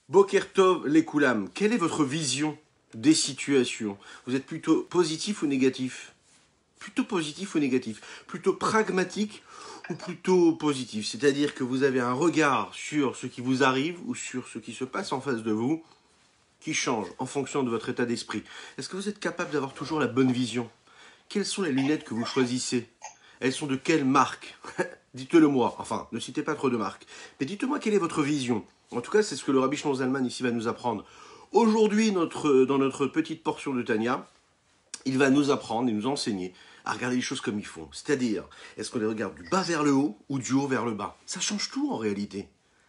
Boker Tov les Koulam, quelle est votre vision des situations? Vous êtes plutôt positif ou négatif? Plutôt positif ou négatif? Plutôt pragmatique ou plutôt positif? C'est-à-dire que vous avez un regard sur ce qui vous arrive ou sur ce qui se passe en face de vous qui change en fonction de votre état d'esprit. Est-ce que vous êtes capable d'avoir toujours la bonne vision? Quelles sont les lunettes que vous choisissez? Elles sont de quelle marque? Dites-le moi. Enfin, ne citez pas trop de marques. Mais dites-moi quelle est votre vision. En tout cas, c'est ce que le Rabbi Shlomo Zalman ici va nous apprendre. Aujourd'hui, dans notre petite portion de Tanya, il va nous apprendre et nous enseigner à regarder les choses comme il faut. C'est-à-dire, est-ce qu'on les regarde du bas vers le haut ou du haut vers le bas? Ça change tout en réalité.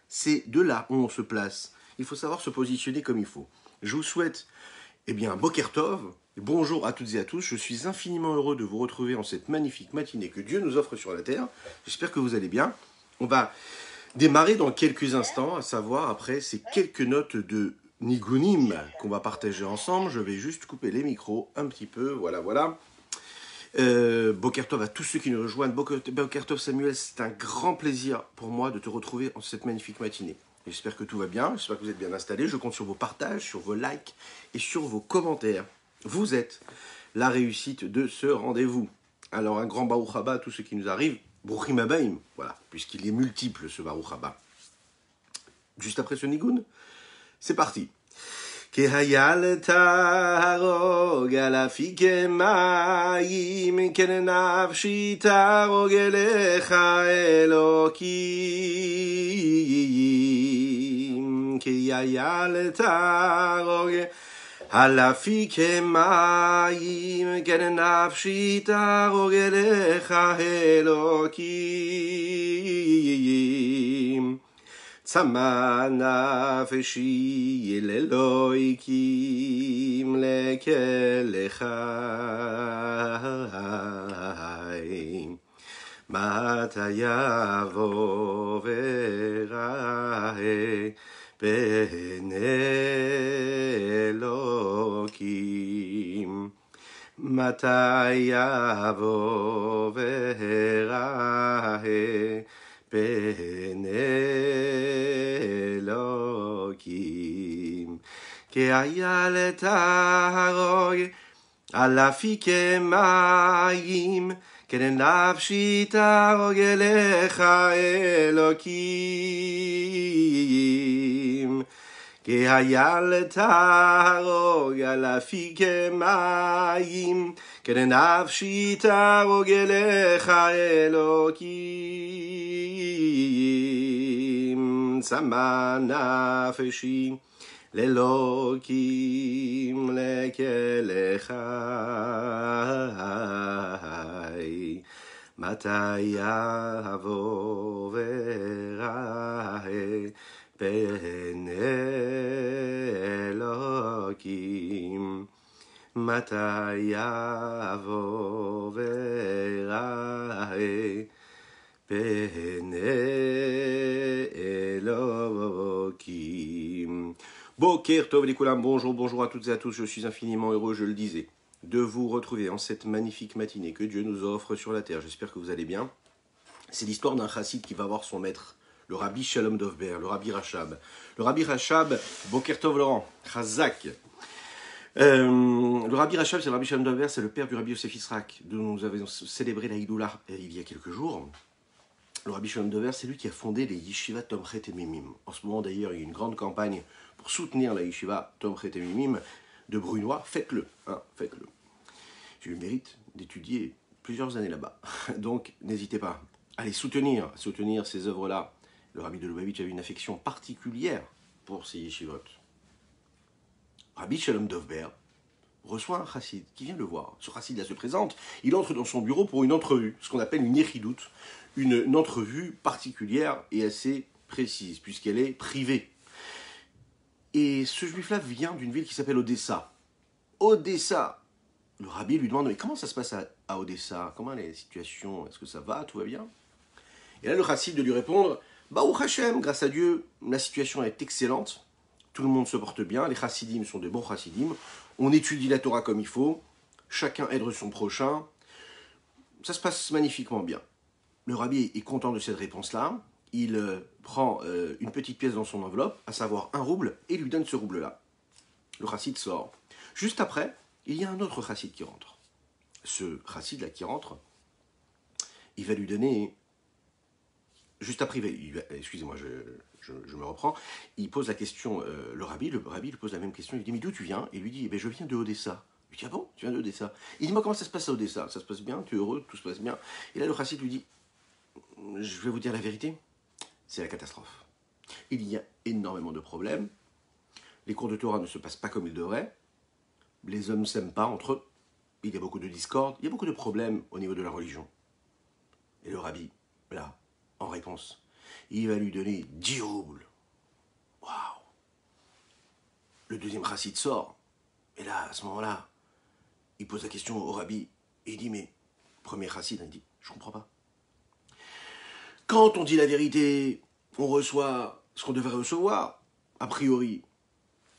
C'est de là où on se place. Il faut savoir se positionner comme il faut. Je vous souhaite un Boker Tov. Bonjour à toutes et à tous. Je suis infiniment heureux de vous retrouver en cette magnifique matinée que Dieu nous offre sur la terre. J'espère que vous allez bien. On va démarrer dans quelques instants, à savoir après ces quelques notes de Nigunim qu'on va partager ensemble. Je vais juste couper les micros un petit peu. Voilà. Boker Tov à tous ceux qui nous rejoignent. Boker Tov Samuel, c'est un grand plaisir pour moi de te retrouver en cette magnifique matinée. J'espère que tout va bien, j'espère que vous êtes bien installés. Je compte sur vos partages, sur vos likes et sur vos commentaires. Vous êtes la réussite de ce rendez-vous. Alors un grand Baruch Haba à tous ceux qui nous arrivent. Bruchim Habaim, voilà, puisqu'il est multiple ce Baruch Haba. Juste après ce Nigun, c'est parti. Kehayal tarog alafike ma'im kenafshi tarog elecha Elokim Kehayal tarog alafike ma'im kenafshi tarog elecha Elokim Tzama nafshi el Elokim lekelechai Mata yavo verahe ben Elokim Mata yavo verahe ben Elokim Kehaya letarog alafike ma'im kenafshi tarog elecha Elokim Kehaya letarog alafike ma'im kenafshi tarog elecha Elokim Tzama nafshi L'Elokim lekelechai Matai yavo verahe ben Elokim Matai yavo verahe ben Elokim. Boker Tov les Koulam, bonjour à toutes et à tous, je suis infiniment heureux, je le disais, de vous retrouver en cette magnifique matinée que Dieu nous offre sur la terre. J'espère que vous allez bien. C'est l'histoire d'un chassid qui va voir son maître, le Rabbi Shalom Dovber, le Rabbi Rachab. Le Rabbi Rachab, Boker Tov Laurent, Chazak. Le Rabbi Rachab, c'est le Rabbi Shalom Dovber, c'est le père du Rabbi Yosef Israq, dont nous avons célébré la Hidoula il y a quelques jours. Le Rabbi Shalom Dovber, c'est lui qui a fondé les Yeshiva Tomchet et Mimim. En ce moment d'ailleurs, il y a une grande campagne pour soutenir la Yeshiva Tomchet et Mimim de Brunois. Faites-le, faites-le. J'ai eu le mérite d'étudier plusieurs années là-bas. Donc, n'hésitez pas. Allez soutenir ces œuvres-là. Le Rabbi de Lubavitch avait une affection particulière pour ces Yeshivot. Rabbi Shalom Dovber reçoit un chassid qui vient le voir. Ce chassid-là se présente. Il entre dans son bureau pour une entrevue, ce qu'on appelle une yechidout, une entrevue particulière et assez précise, puisqu'elle est privée. Et ce juif-là vient d'une ville qui s'appelle Odessa. Odessa. Le rabbi lui demande, mais comment ça se passe à Odessa? Comment est la situation? Est-ce que ça va? Tout va bien? Et là, le chassid de lui répondre, Baruch Hashem, grâce à Dieu, la situation est excellente. Tout le monde se porte bien. Les chassidim sont des bons chassidim. On étudie la Torah comme il faut. Chacun aide son prochain. Ça se passe magnifiquement bien. Le rabbi est content de cette réponse-là. il prend une petite pièce dans son enveloppe, à savoir 1 rouble, et lui donne ce rouble-là. Le chassid sort. Juste après, il y a un autre chassid qui rentre. Ce chassid-là qui rentre, il va lui donner... Juste après, excusez-moi, je me reprends. Il pose la question, le rabbi lui pose la même question. Il lui dit, mais d'où tu viens? Et il lui dit, je viens de Odessa. Il lui dit, ah bon, tu viens d'Odessa? Il dit, moi, comment ça se passe à Odessa? Ça se passe bien? Tu es heureux? Tout se passe bien? Et là, le chassid lui dit, je vais vous dire la vérité, c'est la catastrophe. Il y a énormément de problèmes. Les cours de Torah ne se passent pas comme ils devraient. Les hommes ne s'aiment pas entre eux. Il y a beaucoup de discorde. Il y a beaucoup de problèmes au niveau de la religion. Et le rabbi, là, en réponse, il va lui donner 10 roubles. Waouh! Le deuxième chassid sort. Et là, à ce moment-là, il pose la question au rabbi. Et il dit, mais, premier chassid, il dit, je comprends pas. Quand on dit la vérité, on reçoit ce qu'on devrait recevoir, a priori.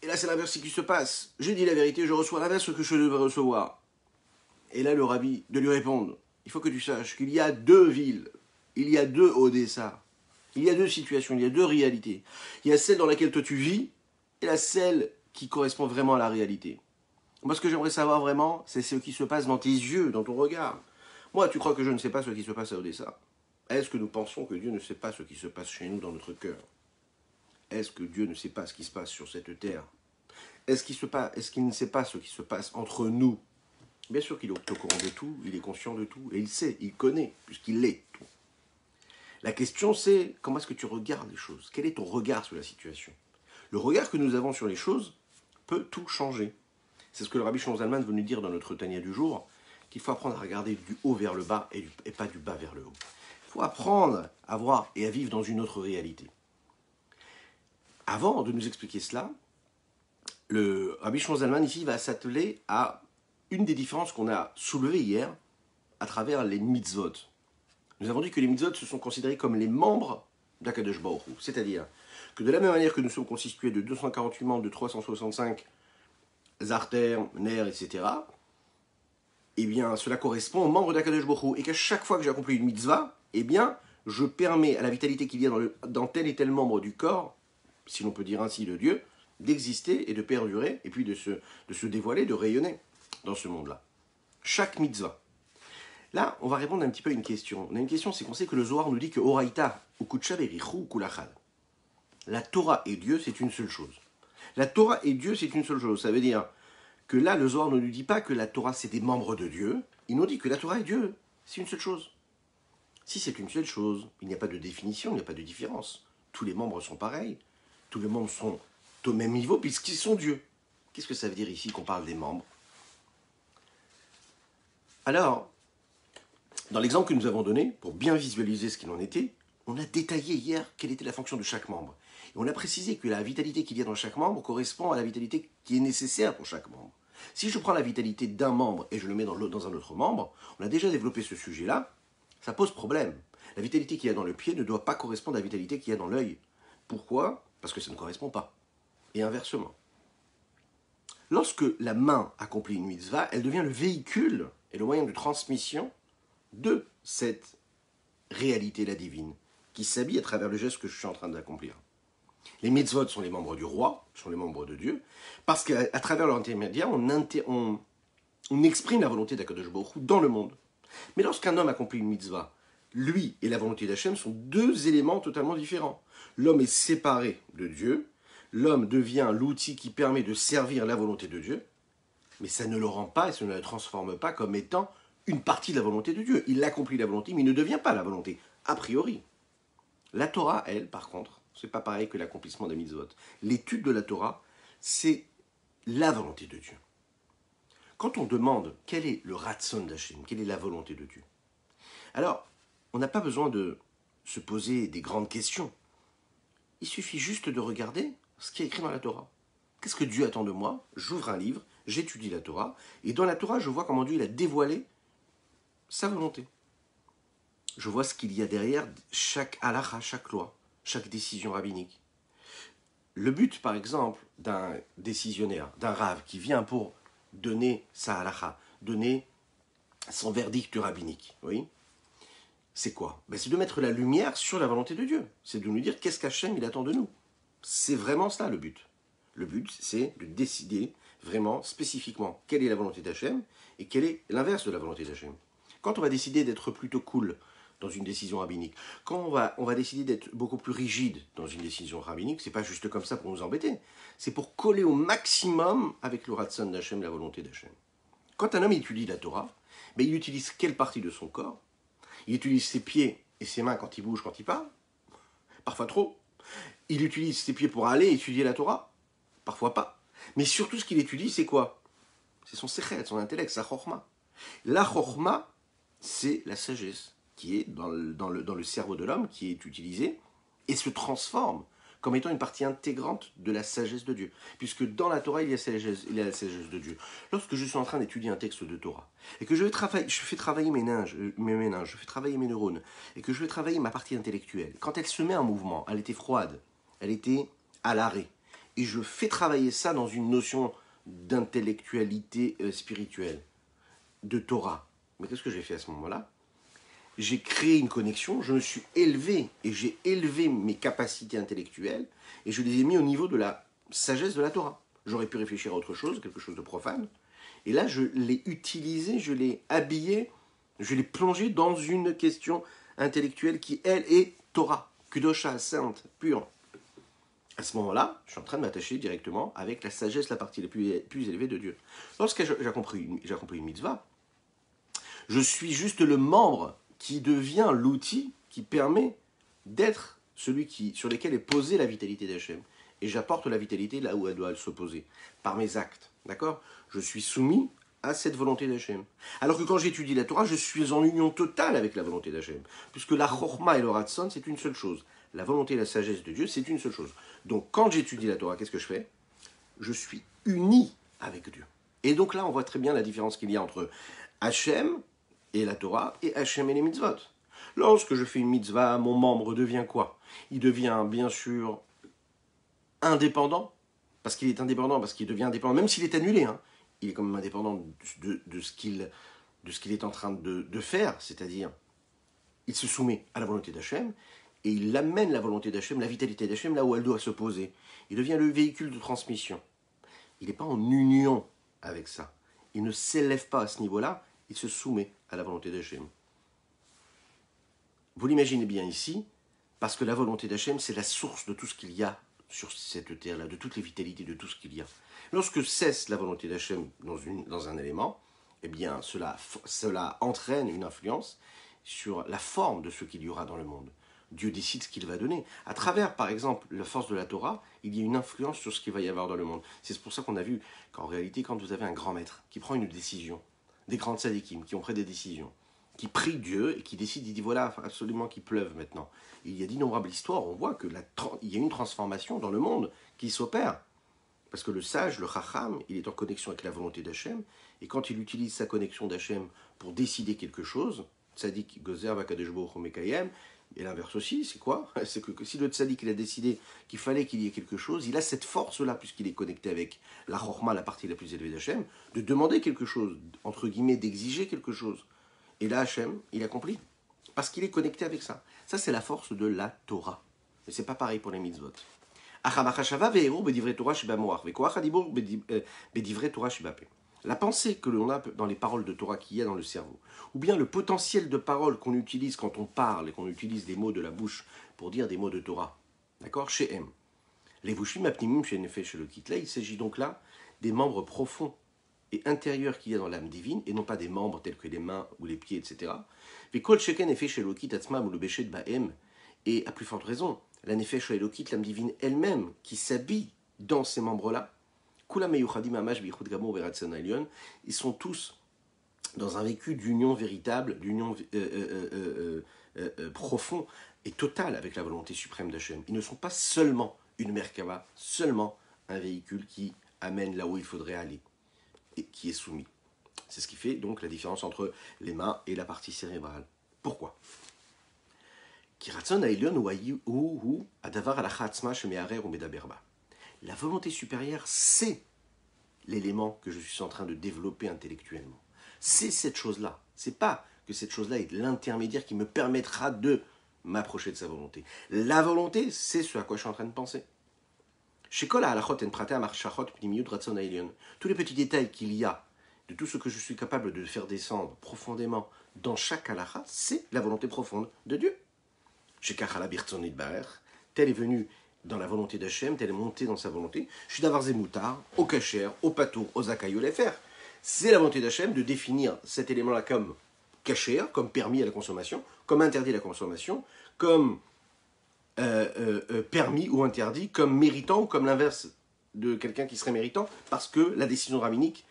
Et là, c'est l'inverse qui se passe. Je dis la vérité, je reçois l'inverse ce que je devrais recevoir. Et là, le rabbi de lui répondre, il faut que tu saches qu'il y a 2 villes, il y a 2 Odessa, il y a 2 situations, il y a 2 réalités. Il y a celle dans laquelle toi tu vis, et la celle qui correspond vraiment à la réalité. Moi, ce que j'aimerais savoir vraiment, c'est ce qui se passe dans tes yeux, dans ton regard. Moi, tu crois que je ne sais pas ce qui se passe à Odessa? Est-ce que nous pensons que Dieu ne sait pas ce qui se passe chez nous dans notre cœur? Est-ce que Dieu ne sait pas ce qui se passe sur cette terre? Est-ce qu'il ne sait pas ce qui se passe entre nous? Bien sûr qu'il est au courant de tout, il est conscient de tout, et il sait, il connaît, puisqu'il l'est tout. La question c'est, comment est-ce que tu regardes les choses? Quel est ton regard sur la situation? Le regard que nous avons sur les choses peut tout changer. C'est ce que le Rabbi Shlomo Zalman veut nous dire dans notre Tanya du jour, qu'il faut apprendre à regarder du haut vers le bas et pas du bas vers le haut. Il faut apprendre à voir et à vivre dans une autre réalité. Avant de nous expliquer cela, le Rabbi Shlomo Zalman ici va s'atteler à une des différences qu'on a soulevées hier à travers les mitzvot. Nous avons dit que les mitzvot se sont considérés comme les membres d'Akadosh Baruch Hu. C'est-à-dire que de la même manière que nous sommes constitués de 248 membres, de 365 artères, nerfs, etc., eh bien, cela correspond aux membres d'Akadosh Baruch Hu. Et qu'à chaque fois que j'accomplis une mitzvah, eh bien, je permets à la vitalité qu'il y a dans tel et tel membre du corps, si l'on peut dire ainsi de Dieu, d'exister et de perdurer, et puis de se dévoiler, de rayonner dans ce monde-là. Chaque mitzvah. Là, on va répondre un petit peu à une question. On a une question, c'est qu'on sait que le Zohar nous dit que Oraita, Ukucha Berichu Kulachal. La Torah et Dieu, c'est une seule chose. La Torah et Dieu, c'est une seule chose. Ça veut dire que là, le Zohar ne nous dit pas que la Torah, c'est des membres de Dieu. Il nous dit que la Torah et Dieu, c'est une seule chose. Si c'est une seule chose, il n'y a pas de définition, il n'y a pas de différence. Tous les membres sont pareils. Tous les membres sont au même niveau puisqu'ils sont Dieu. Qu'est-ce que ça veut dire ici qu'on parle des membres? Alors, dans l'exemple que nous avons donné, pour bien visualiser ce qu'il en était, on a détaillé hier quelle était la fonction de chaque membre. Et on a précisé que la vitalité qu'il y a dans chaque membre correspond à la vitalité qui est nécessaire pour chaque membre. Si je prends la vitalité d'un membre et je le mets dans un autre membre, on a déjà développé ce sujet-là, ça pose problème. La vitalité qu'il y a dans le pied ne doit pas correspondre à la vitalité qu'il y a dans l'œil. Pourquoi? Parce que ça ne correspond pas. Et inversement. Lorsque la main accomplit une mitzvah, elle devient le véhicule et le moyen de transmission de cette réalité-là divine, qui s'habille à travers le geste que je suis en train d'accomplir. Les mitzvot sont les membres du roi, sont les membres de Dieu, parce qu'à travers leur intermédiaire, on exprime la volonté d'Akadosh Baruch Hu dans le monde. Mais lorsqu'un homme accomplit une mitzvah, lui et la volonté d'Hachem sont 2 éléments totalement différents. L'homme est séparé de Dieu, l'homme devient l'outil qui permet de servir la volonté de Dieu, mais ça ne le rend pas et ça ne le transforme pas comme étant une partie de la volonté de Dieu. Il accomplit la volonté, mais il ne devient pas la volonté, a priori. La Torah, elle, par contre, c'est pas pareil que l'accomplissement des mitzvot. L'étude de la Torah, c'est la volonté de Dieu. Quand on demande quel est le ratson d'Hachem, quelle est la volonté de Dieu, alors, on n'a pas besoin de se poser des grandes questions. Il suffit juste de regarder ce qui est écrit dans la Torah. Qu'est-ce que Dieu attend de moi? J'ouvre un livre, j'étudie la Torah, et dans la Torah, je vois comment Dieu il a dévoilé sa volonté. Je vois ce qu'il y a derrière chaque halakha, chaque loi, chaque décision rabbinique. Le but, par exemple, d'un décisionnaire, d'un rav, qui vient pour donner sa halakha, donner son verdict rabbinique, oui, c'est quoi? Ben, c'est de mettre la lumière sur la volonté de Dieu. C'est de nous dire qu'est-ce qu'Hachem il attend de nous. C'est vraiment ça le but. Le but, c'est de décider vraiment spécifiquement quelle est la volonté d'Hachem et quel est l'inverse de la volonté d'Hachem. Quand on va décider d'être plutôt cool dans une décision rabbinique, quand on va décider d'être beaucoup plus rigide dans une décision rabbinique, c'est pas juste comme ça pour nous embêter, c'est pour coller au maximum avec le Ratson d'Hachem, la volonté d'Hachem. Quand un homme étudie la Torah, ben, il utilise quelle partie de son corps? Il utilise ses pieds et ses mains quand il bouge, quand il parle, parfois trop. Il utilise ses pieds pour aller étudier la Torah, parfois pas. Mais surtout, ce qu'il étudie, c'est quoi? C'est son sechet, son intellect, sa chorma. La chorma, c'est la sagesse qui est dans le cerveau de l'homme, qui est utilisée et se transforme comme étant une partie intégrante de la sagesse de Dieu. Puisque dans la Torah, il y a la sagesse de Dieu. Lorsque je suis en train d'étudier un texte de Torah, et que je fais travailler mes méninges, je fais travailler mes neurones, et que je vais travailler ma partie intellectuelle, quand elle se met en mouvement, elle était froide, elle était à l'arrêt, et je fais travailler ça dans une notion d'intellectualité spirituelle, de Torah. Mais qu'est-ce que j'ai fait à ce moment-là? J'ai créé une connexion, je me suis élevé et j'ai élevé mes capacités intellectuelles et je les ai mis au niveau de la sagesse de la Torah. J'aurais pu réfléchir à autre chose, quelque chose de profane. Et là, je l'ai utilisé, je l'ai habillé, je l'ai plongé dans une question intellectuelle qui, elle, est Torah, Kudosha, sainte, pure. À ce moment-là, je suis en train de m'attacher directement avec la sagesse, la partie la plus élevée de Dieu. Lorsque j'ai accompli une mitzvah, je suis juste le membre qui devient l'outil qui permet d'être celui sur lequel est posée la vitalité d'Hachem. Et j'apporte la vitalité là où elle doit se poser, par mes actes. D'accord? Je suis soumis à cette volonté d'Hachem. Alors que quand j'étudie la Torah, je suis en union totale avec la volonté d'Hachem. Puisque la chorma et le ratson, c'est une seule chose. La volonté et la sagesse de Dieu, c'est une seule chose. Donc quand j'étudie la Torah, qu'est-ce que je fais? Je suis uni avec Dieu. Et donc là, on voit très bien la différence qu'il y a entre Hachem et la Torah, et Hachem et les mitzvot. Lorsque je fais une mitzvah, mon membre devient quoi? Il devient bien sûr indépendant, parce qu'il est indépendant, parce qu'il devient indépendant, même s'il est annulé, hein, il est quand même indépendant de ce qu'il est en train de faire, c'est-à-dire, il se soumet à la volonté d'Hachem, et il amène la volonté d'Hachem, la vitalité d'Hachem, là où elle doit se poser. Il devient le véhicule de transmission. Il n'est pas en union avec ça. Il ne s'élève pas à ce niveau-là, il se soumet à la volonté d'Hachem. Vous l'imaginez bien ici, parce que la volonté d'Hachem, c'est la source de tout ce qu'il y a sur cette terre-là, de toutes les vitalités, de tout ce qu'il y a. Lorsque cesse la volonté d'Hachem dans un élément, eh bien, cela entraîne une influence sur la forme de ce qu'il y aura dans le monde. Dieu décide ce qu'il va donner. À travers, par exemple, la force de la Torah, il y a une influence sur ce qu'il va y avoir dans le monde. C'est pour ça qu'on a vu qu'en réalité, quand vous avez un grand maître qui prend une décision, des grands tzadikim qui ont pris des décisions, qui prient Dieu et qui décident, il dit voilà, absolument qu'il pleuve maintenant. Et il y a d'innombrables histoires, on voit qu'il y a une transformation dans le monde qui s'opère. Parce que le sage, le chacham, il est en connexion avec la volonté d'Hachem, et quand il utilise sa connexion d'Hachem pour décider quelque chose, tzadik gozer vakadosh baruch hu mekayem, et l'inverse aussi, c'est quoi? C'est que si le tzaddik il a décidé qu'il fallait qu'il y ait quelque chose, il a cette force-là, puisqu'il est connecté avec la chorma, la partie la plus élevée d'Hachem, de demander quelque chose, entre guillemets, d'exiger quelque chose. Et là, Hachem, il accomplit. Parce qu'il est connecté avec ça. Ça, c'est la force de la Torah. Et c'est pas pareil pour les mitzvot. La pensée que l'on a dans les paroles de Torah qu'il y a dans le cerveau, ou bien le potentiel de parole qu'on utilise quand on parle et qu'on utilise des mots de la bouche pour dire des mots de Torah. D'accord? Chez M. Les vushim apnimim chez Nefesh chez le Kitla, il s'agit donc là des membres profonds et intérieurs qu'il y a dans l'âme divine, et non pas des membres tels que les mains ou les pieds, etc. Et à plus forte raison, la Nefesh Elokit, l'âme divine elle-même, qui s'habille dans ces membres-là, ils sont tous dans un vécu d'union véritable, d'union profond et totale avec la volonté suprême d'Hachem. Ils ne sont pas seulement une Merkava, seulement un véhicule qui amène là où il faudrait aller et qui est soumis. C'est ce qui fait donc la différence entre les mains et la partie cérébrale. Pourquoi? La volonté supérieure, c'est l'élément que je suis en train de développer intellectuellement. C'est cette chose-là. C'est pas que cette chose-là est l'intermédiaire qui me permettra de m'approcher de sa volonté. La volonté, c'est ce à quoi je suis en train de penser. Tous les petits détails qu'il y a de tout ce que je suis capable de faire descendre profondément dans chaque halakha, c'est la volonté profonde de Dieu. Tel est venu dans la volonté d'Hachem, tel est monté dans sa volonté. Je suis d'avoir Zemoutar, au Kacher, au Patour, au Zakai, au Lefer. C'est la volonté d'Hachem de définir cet élément-là comme Kacher, comme permis à la consommation, comme interdit à la consommation, comme permis ou interdit, comme méritant ou comme l'inverse de quelqu'un qui serait méritant, parce que la décision rabbinique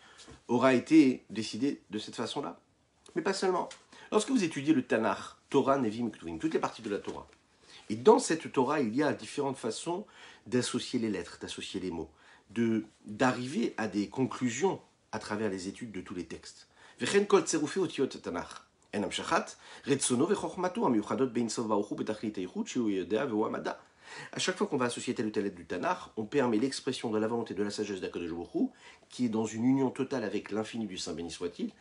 aura été décidée de cette façon-là. Mais pas seulement. Lorsque vous étudiez le Tanakh, Torah, Nevim, Ketuvim, toutes les parties de la Torah, et dans cette Torah, il y a différentes façons d'associer les lettres, d'associer les mots, d'arriver à des conclusions à travers les études de tous les textes. Vechen kol tserufei otiot Tanakh. À chaque fois qu'on va associer telle ou telle lettre du Tanakh, on permet l'expression de la volonté de la sagesse d'Akadosh Baruch Hu, qui est dans une union totale avec l'infini du Saint béni soit-il,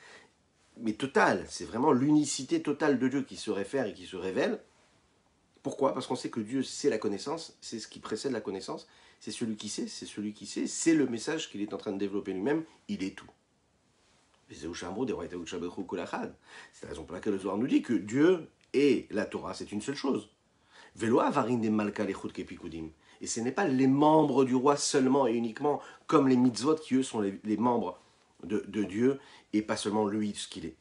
mais totale, c'est vraiment l'unicité totale de Dieu qui se réfère et qui se révèle. Pourquoi ? Parce qu'on sait que Dieu, c'est la connaissance, c'est ce qui précède la connaissance, c'est celui qui sait, c'est le message qu'il est en train de développer lui-même, il est tout. C'est la raison pour laquelle le Zohar nous dit que Dieu et la Torah, c'est une seule chose. Et ce n'est pas les membres du roi seulement et uniquement, comme les mitzvot qui eux sont les membres de Dieu, et pas seulement lui, ce qu'il est.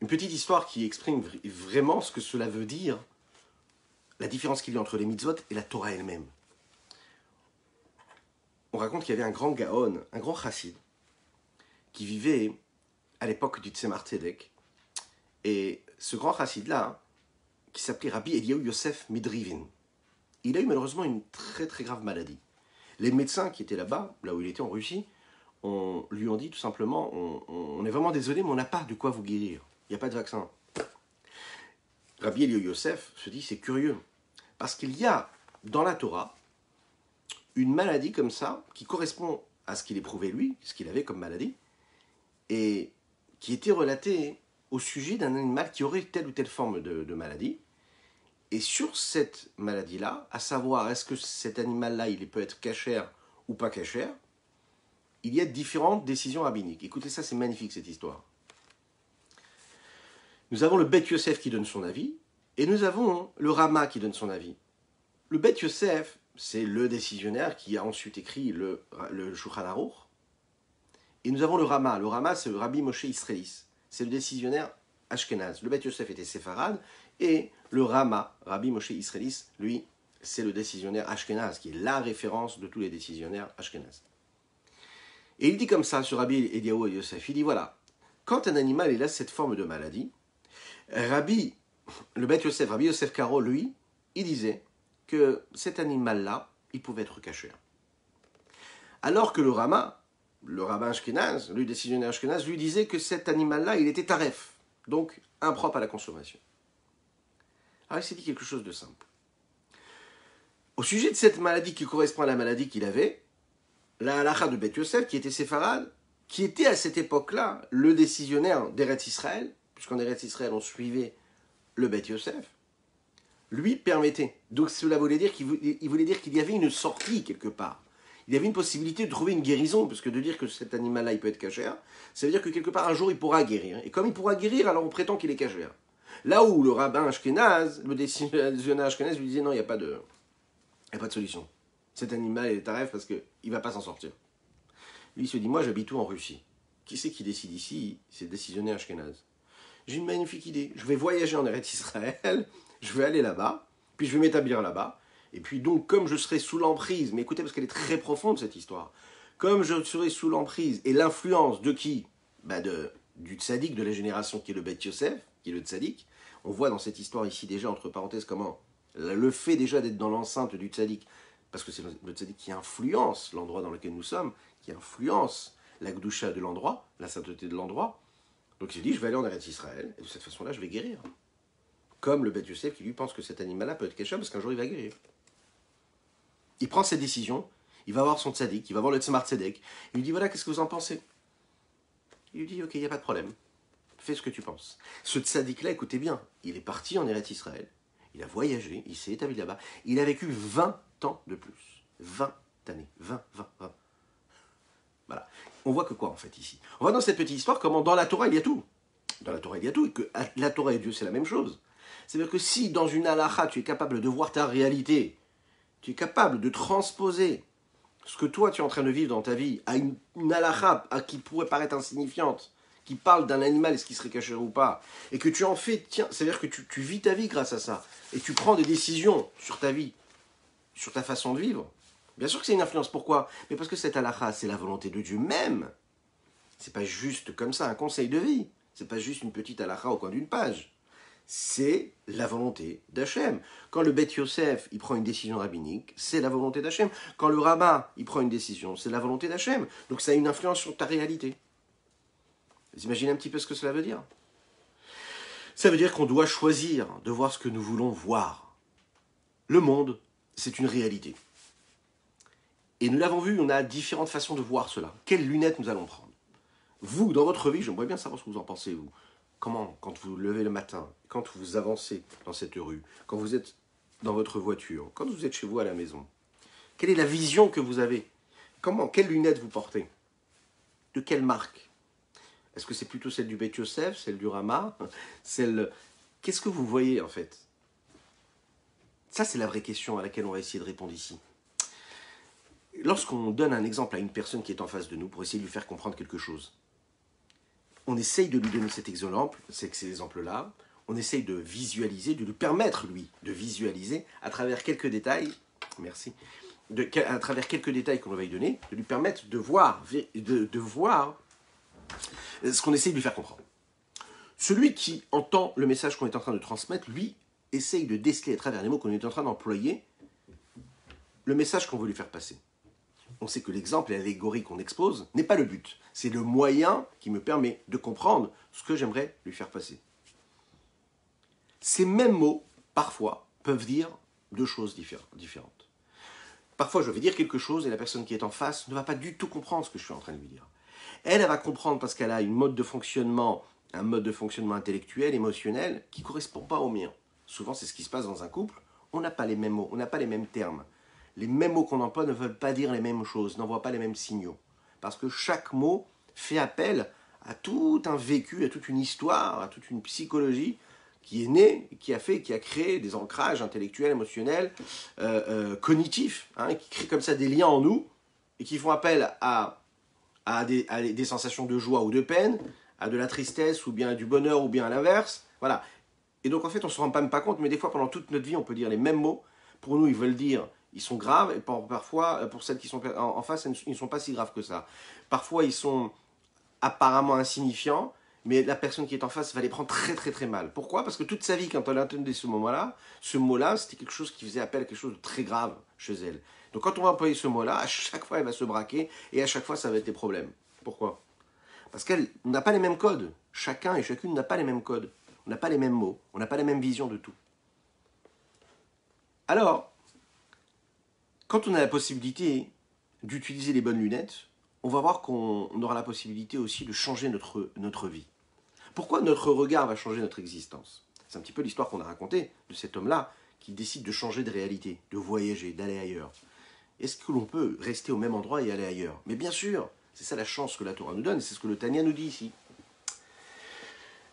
Une petite histoire qui exprime vraiment ce que cela veut dire, la différence qu'il y a entre les mitzvot et la Torah elle-même. On raconte qu'il y avait un grand Gaon, un grand chassid, qui vivait à l'époque du Tzemar Tzedek. Et ce grand chassid-là, qui s'appelait Rabbi Eliyahu Yosef Midrivin, il a eu malheureusement une très très grave maladie. Les médecins qui étaient là-bas, là où il était en Russie, lui ont dit tout simplement, on est vraiment désolé, mais on n'a pas de quoi vous guérir. Il n'y a pas de vaccin. Rabbi Eliyahu Yosef se dit, c'est curieux, parce qu'il y a dans la Torah une maladie comme ça, qui correspond à ce qu'il éprouvait lui, ce qu'il avait comme maladie, et qui était relatée au sujet d'un animal qui aurait telle ou telle forme de maladie. Et sur cette maladie-là, à savoir est-ce que cet animal-là, il peut être cachère ou pas cachère, il y a différentes décisions rabbiniques. Écoutez ça, c'est magnifique cette histoire. Nous avons le Beth Yosef qui donne son avis, et nous avons le Rama qui donne son avis. Le Beth Yosef, c'est le décisionnaire qui a ensuite écrit le Shulchan Aruch. Et nous avons le Rama. Le Rama, c'est le Rabbi Moshe Israelis. C'est le décisionnaire Ashkenaz. Le Beth Yosef était séfarade, et le Rama, Rabbi Moshe Israelis, lui, c'est le décisionnaire Ashkenaz, qui est la référence de tous les décisionnaires Ashkenaz. Et il dit comme ça sur Rabbi Eliyahu Yosef, il dit voilà, quand un animal il a cette forme de maladie, le Beth Yosef, Rabbi Yosef Karo, lui, il disait que cet animal-là, il pouvait être cachère. Alors que le rabbin Ashkenaz, le décisionnaire Ashkenaz, lui disait que cet animal-là, il était taref, donc impropre à la consommation. Alors il s'est dit quelque chose de simple. Au sujet de cette maladie qui correspond à la maladie qu'il avait, la halakha de Beth Yosef, qui était séfarade, qui était à cette époque-là le décisionnaire d'Eretz Israël, puisqu'en Eretz Israël on suivait le Beth Yosef, lui permettait. Donc cela voulait dire qu'il y avait une sortie quelque part. Il y avait une possibilité de trouver une guérison, parce que de dire que cet animal-là il peut être cachère, ça veut dire que quelque part un jour il pourra guérir. Et comme il pourra guérir, alors on prétend qu'il est cachère. Là où le rabbin Ashkenaz, le décisionnaire Ashkenaz lui disait non, il n'y a pas de solution. Cet animal il est taref parce qu'il ne va pas s'en sortir. Lui il se dit, moi j'habite où en Russie? Qui c'est qui décide ici? C'est le décisionnaire Ashkenaz. J'ai une magnifique idée. Je vais voyager en Eretz Israël, je vais aller là-bas, puis je vais m'établir là-bas. Et puis donc, comme je serai sous l'emprise, mais écoutez, parce qu'elle est très profonde cette histoire, comme je serai sous l'emprise et l'influence de qui? Du tzaddik de la génération qui est le Beth Yosef, qui est le tzaddik. On voit dans cette histoire ici déjà, entre parenthèses, comment le fait déjà d'être dans l'enceinte du tzaddik, parce que c'est le tzaddik qui influence l'endroit dans lequel nous sommes, qui influence la gdusha de l'endroit, la sainteté de l'endroit. Donc il s'est dit, je vais aller en Eretz Israël, et de cette façon-là, je vais guérir. Comme le Beth Yosef qui lui pense que cet animal-là peut être caché parce qu'un jour il va guérir. Il prend cette décision, il va voir son tzaddik, il va voir le Tzemar Tzedek, il lui dit voilà, qu'est-ce que vous en pensez? Il lui dit ok, il n'y a pas de problème. fais ce que tu penses. Ce tzaddik-là, écoutez bien, il est parti en Eretz Israël, il a voyagé, il s'est établi là-bas, il a vécu 20 ans de plus. 20 années. 20. Voilà. On voit que quoi en fait ici? On voit dans cette petite histoire comment dans la Torah il y a tout. Dans la Torah il y a tout, et que la Torah et Dieu c'est la même chose. C'est-à-dire que si dans une halakha tu es capable de voir ta réalité, tu es capable de transposer ce que toi tu es en train de vivre dans ta vie à une halakha qui pourrait paraître insignifiante, qui parle d'un animal, est-ce qu'il serait caché ou pas, et que tu en fais, tiens, c'est-à-dire que tu vis ta vie grâce à ça, et tu prends des décisions sur ta vie, sur ta façon de vivre. Bien sûr que c'est une influence, pourquoi? Mais parce que cette halakha, c'est la volonté de Dieu même. C'est pas juste comme ça un conseil de vie, c'est pas juste une petite halakha au coin d'une page. C'est la volonté d'Hachem. Quand le Beth Yosef il prend une décision rabbinique, c'est la volonté d'Hachem. Quand le rabbin il prend une décision, c'est la volonté d'Hachem. Donc ça a une influence sur ta réalité. Vous imaginez un petit peu ce que cela veut dire? Ça veut dire qu'on doit choisir de voir ce que nous voulons voir. Le monde, c'est une réalité. Et nous l'avons vu, on a différentes façons de voir cela. Quelles lunettes nous allons prendre? Vous, dans votre vie, j'aimerais bien savoir ce que vous en pensez, vous. Comment, quand vous vous levez le matin, quand vous avancez dans cette rue, quand vous êtes dans votre voiture, quand vous êtes chez vous à la maison, quelle est la vision que vous avez? Comment, quelles lunettes vous portez? De quelle marque? Est-ce que c'est plutôt celle du Beth Yosef, celle du Rama, celle... Qu'est-ce que vous voyez en fait? Ça, c'est la vraie question à laquelle on va essayer de répondre ici. Lorsqu'on donne un exemple à une personne qui est en face de nous pour essayer de lui faire comprendre quelque chose, on essaye de lui donner cet exemple-là, on essaye de visualiser, de lui permettre, lui, de visualiser à travers quelques détails, merci, à travers quelques détails qu'on va lui donner, de lui permettre de voir ce qu'on essaye de lui faire comprendre. Celui qui entend le message qu'on est en train de transmettre, lui, essaye de déceler à travers les mots qu'on est en train d'employer le message qu'on veut lui faire passer. On sait que l'exemple et l'allégorie qu'on expose n'est pas le but. C'est le moyen qui me permet de comprendre ce que j'aimerais lui faire passer. Ces mêmes mots, parfois, peuvent dire deux choses différentes. Parfois, je vais dire quelque chose et la personne qui est en face ne va pas du tout comprendre ce que je suis en train de lui dire. Elle va comprendre parce qu'elle a un mode de fonctionnement intellectuel, émotionnel, qui ne correspond pas au mien. Souvent, c'est ce qui se passe dans un couple. On n'a pas les mêmes mots, on n'a pas les mêmes termes. Les mêmes mots qu'on emploie ne veulent pas dire les mêmes choses, n'envoient pas les mêmes signaux. Parce que chaque mot fait appel à tout un vécu, à toute une histoire, à toute une psychologie qui est née, qui a créé des ancrages intellectuels, émotionnels, cognitifs, qui créent comme ça des liens en nous et qui font appel à des sensations de joie ou de peine, à de la tristesse ou bien à du bonheur ou bien à l'inverse. Voilà. Et donc en fait on ne se rend même pas compte, mais des fois pendant toute notre vie on peut dire les mêmes mots. Pour nous ils veulent dire... Ils sont graves, et parfois, pour celles qui sont en face, ils ne sont pas si graves que ça. Parfois, ils sont apparemment insignifiants, mais la personne qui est en face va les prendre très très très mal. Pourquoi? Parce que toute sa vie, quand elle entendait ce mot-là, c'était quelque chose qui faisait appel à quelque chose de très grave chez elle. Donc quand on va employer ce mot-là, à chaque fois, elle va se braquer, et à chaque fois, ça va être des problèmes. Pourquoi? Parce qu'on n'a pas les mêmes codes. Chacun et chacune n'a pas les mêmes codes. On n'a pas les mêmes mots, on n'a pas la même vision de tout. Alors... Quand on a la possibilité d'utiliser les bonnes lunettes, on va voir qu'on aura la possibilité aussi de changer notre vie. Pourquoi notre regard va changer notre existence? C'est un petit peu l'histoire qu'on a racontée de cet homme-là qui décide de changer de réalité, de voyager, d'aller ailleurs. Est-ce que l'on peut rester au même endroit et aller ailleurs? Mais bien sûr, c'est ça la chance que la Torah nous donne, c'est ce que le Tanya nous dit ici.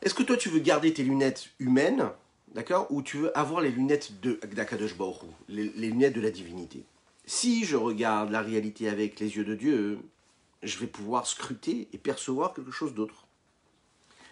Est-ce que toi tu veux garder tes lunettes humaines, d'accord, ou tu veux avoir les lunettes d'Akadosh Baruch Hu, les lunettes de la divinité? Si je regarde la réalité avec les yeux de Dieu, je vais pouvoir scruter et percevoir quelque chose d'autre.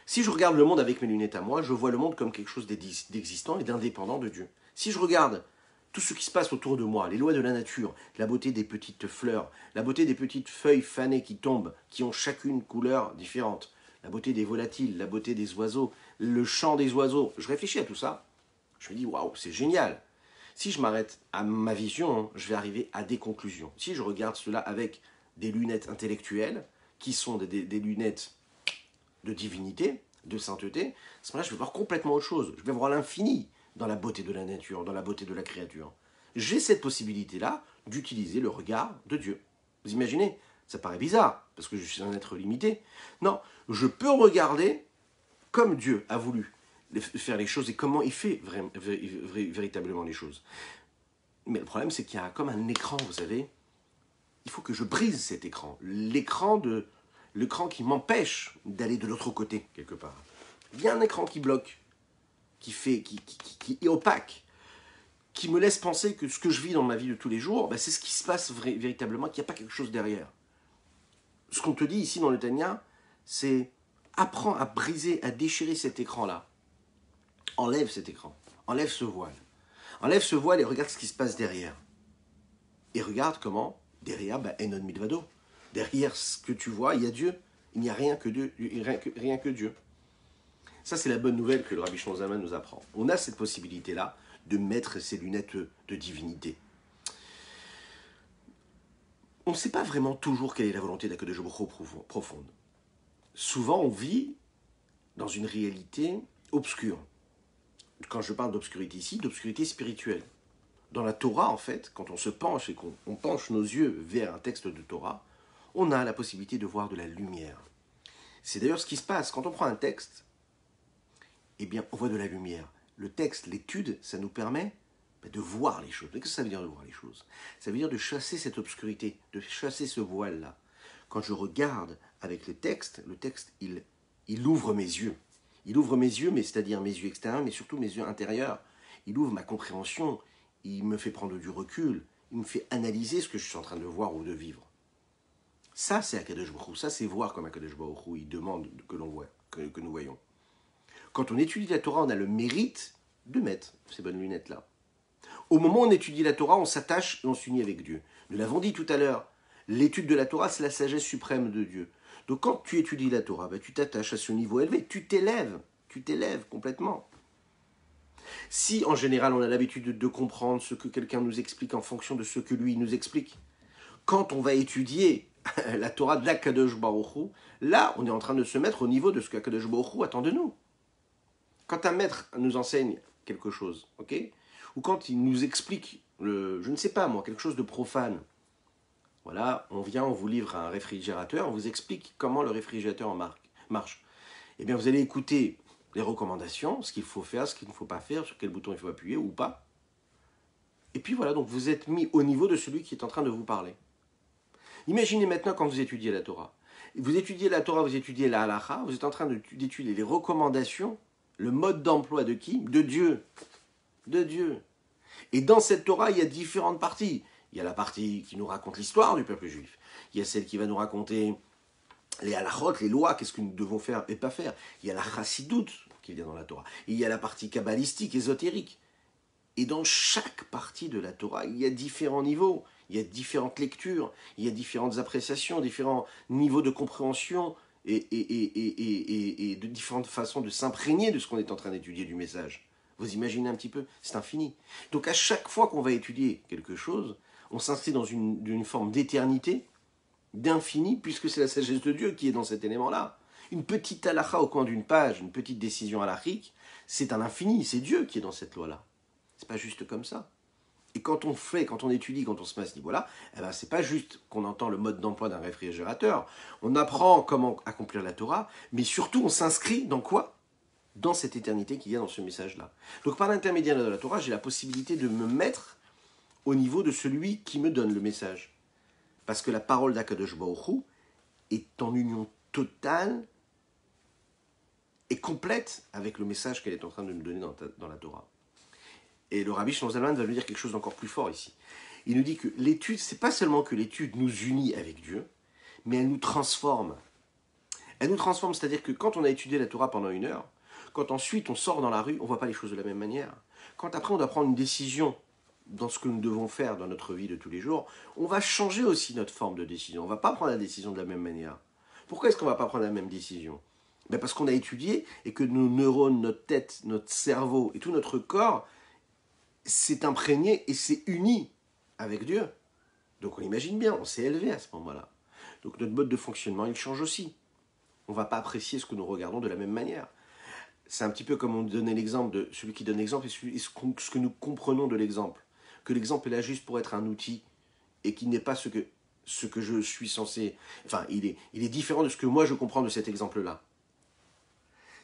Si je regarde le monde avec mes lunettes à moi, je vois le monde comme quelque chose d'existant et d'indépendant de Dieu. Si je regarde tout ce qui se passe autour de moi, les lois de la nature, la beauté des petites fleurs, la beauté des petites feuilles fanées qui tombent, qui ont chacune couleur différente, la beauté des volatiles, la beauté des oiseaux, le chant des oiseaux, je réfléchis à tout ça, je me dis waouh, c'est génial. Si je m'arrête à ma vision, je vais arriver à des conclusions. Si je regarde cela avec des lunettes intellectuelles, qui sont des lunettes de divinité, de sainteté, à ce moment-là, je vais voir complètement autre chose. Je vais voir l'infini dans la beauté de la nature, dans la beauté de la créature. J'ai cette possibilité-là d'utiliser le regard de Dieu. Vous imaginez? Ça paraît bizarre, parce que je suis un être limité. Non, je peux regarder comme Dieu a voulu faire les choses et comment il fait véritablement les choses. Mais le problème, c'est qu'il y a comme un écran, vous savez. Il faut que je brise cet écran. L'écran qui m'empêche d'aller de l'autre côté, quelque part. Il y a un écran qui bloque, qui est opaque, qui me laisse penser que ce que je vis dans ma vie de tous les jours, c'est ce qui se passe véritablement, qu'il n'y a pas quelque chose derrière. Ce qu'on te dit ici dans le Tanya, c'est apprends à briser, à déchirer cet écran-là. Enlève cet écran, enlève ce voile. Enlève ce voile et regarde ce qui se passe derrière. Et regarde comment, derrière, Enon Milvado. Derrière ce que tu vois, il y a Dieu. Il n'y a rien que Dieu. Rien que Dieu. Ça, c'est la bonne nouvelle que le Rabbi Shlomo Zalman nous apprend. On a cette possibilité-là de mettre ces lunettes de divinité. On ne sait pas vraiment toujours quelle est la volonté d'Akadosh Baruch Hu profonde. Souvent, on vit dans une réalité obscure. Quand je parle d'obscurité ici, d'obscurité spirituelle. Dans la Torah, en fait, quand on se penche et qu'on penche nos yeux vers un texte de Torah, on a la possibilité de voir de la lumière. C'est d'ailleurs ce qui se passe. Quand on prend un texte, eh bien, on voit de la lumière. Le texte, l'étude, ça nous permet de voir les choses. Mais qu'est-ce que ça veut dire de voir les choses? Ça veut dire de chasser cette obscurité, de chasser ce voile-là. Quand je regarde avec le texte, il ouvre mes yeux. Il ouvre mes yeux, mais c'est-à-dire mes yeux extérieurs, mais surtout mes yeux intérieurs. Il ouvre ma compréhension, il me fait prendre du recul, il me fait analyser ce que je suis en train de voir ou de vivre. Ça, c'est Akadosh Baruch Hu. Ça, c'est voir comme Akadosh Baruch Hu. Il demande que l'on voit, que nous voyons. Quand on étudie la Torah, on a le mérite de mettre ces bonnes lunettes-là. Au moment où on étudie la Torah, on s'attache et on s'unit avec Dieu. Nous l'avons dit tout à l'heure, l'étude de la Torah, c'est la sagesse suprême de Dieu. Donc quand tu étudies la Torah, tu t'attaches à ce niveau élevé, tu t'élèves complètement. Si en général on a l'habitude de comprendre ce que quelqu'un nous explique en fonction de ce que lui nous explique, quand on va étudier la Torah d'Akadosh Baruch Hu, là on est en train de se mettre au niveau de ce qu'Akadosh Baruch Hu attend de nous. Quand un maître nous enseigne quelque chose, ok, ou quand il nous explique, je ne sais pas moi, quelque chose de profane, voilà, on vient, on vous livre un réfrigérateur, on vous explique comment le réfrigérateur marche. Eh bien, vous allez écouter les recommandations, ce qu'il faut faire, ce qu'il ne faut pas faire, sur quel bouton il faut appuyer ou pas. Et puis voilà, donc vous êtes mis au niveau de celui qui est en train de vous parler. Imaginez maintenant quand vous étudiez la Torah. Vous étudiez la Torah, vous étudiez la Halacha, vous êtes en train d'étudier les recommandations, le mode d'emploi de qui? De Dieu. De Dieu. Et dans cette Torah, il y a différentes parties. Il y a la partie qui nous raconte l'histoire du peuple juif. Il y a celle qui va nous raconter les halachot, les lois, qu'est-ce que nous devons faire et pas faire. Il y a la chassidoute qu'il y a dans la Torah. Il y a la partie kabbalistique, ésotérique. Et dans chaque partie de la Torah, il y a différents niveaux. Il y a différentes lectures, il y a différentes appréciations, différents niveaux de compréhension et de différentes façons de s'imprégner de ce qu'on est en train d'étudier du message. Vous imaginez un petit peu? C'est infini. Donc à chaque fois qu'on va étudier quelque chose, on s'inscrit dans une forme d'éternité, d'infini, puisque c'est la sagesse de Dieu qui est dans cet élément-là. Une petite halakha au coin d'une page, une petite décision halachique, c'est un infini, c'est Dieu qui est dans cette loi-là. C'est pas juste comme ça. Et quand on étudie, quand on se met à ce niveau-là, c'est pas juste qu'on entend le mode d'emploi d'un réfrigérateur, on apprend comment accomplir la Torah, mais surtout on s'inscrit dans quoi? Dans cette éternité qu'il y a dans ce message-là. Donc par l'intermédiaire de la Torah, j'ai la possibilité de me mettre au niveau de celui qui me donne le message. Parce que la parole d'Akadosh Baruch Hu est en union totale et complète avec le message qu'elle est en train de nous donner dans la Torah. Et le Rabbi Shlomo Zalman va nous dire quelque chose d'encore plus fort ici. Il nous dit que l'étude, c'est pas seulement que l'étude nous unit avec Dieu, mais elle nous transforme. Elle nous transforme, c'est-à-dire que quand on a étudié la Torah pendant 1 heure, quand ensuite on sort dans la rue, on ne voit pas les choses de la même manière. Quand après on doit prendre une décision dans ce que nous devons faire dans notre vie de tous les jours, on va changer aussi notre forme de décision. On ne va pas prendre la décision de la même manière. Pourquoi est-ce qu'on ne va pas prendre la même décision? Parce qu'on a étudié et que nos neurones, notre tête, notre cerveau et tout notre corps s'est imprégné et s'est uni avec Dieu. Donc on imagine bien, on s'est élevé à ce moment-là. Donc notre mode de fonctionnement, il change aussi. On ne va pas apprécier ce que nous regardons de la même manière. C'est un petit peu comme on donnait l'exemple de celui qui donne l'exemple et ce que nous comprenons de l'exemple. Que l'exemple est là juste pour être un outil et qu'il n'est pas ce que je suis censé... Enfin, il est différent de ce que moi je comprends de cet exemple-là.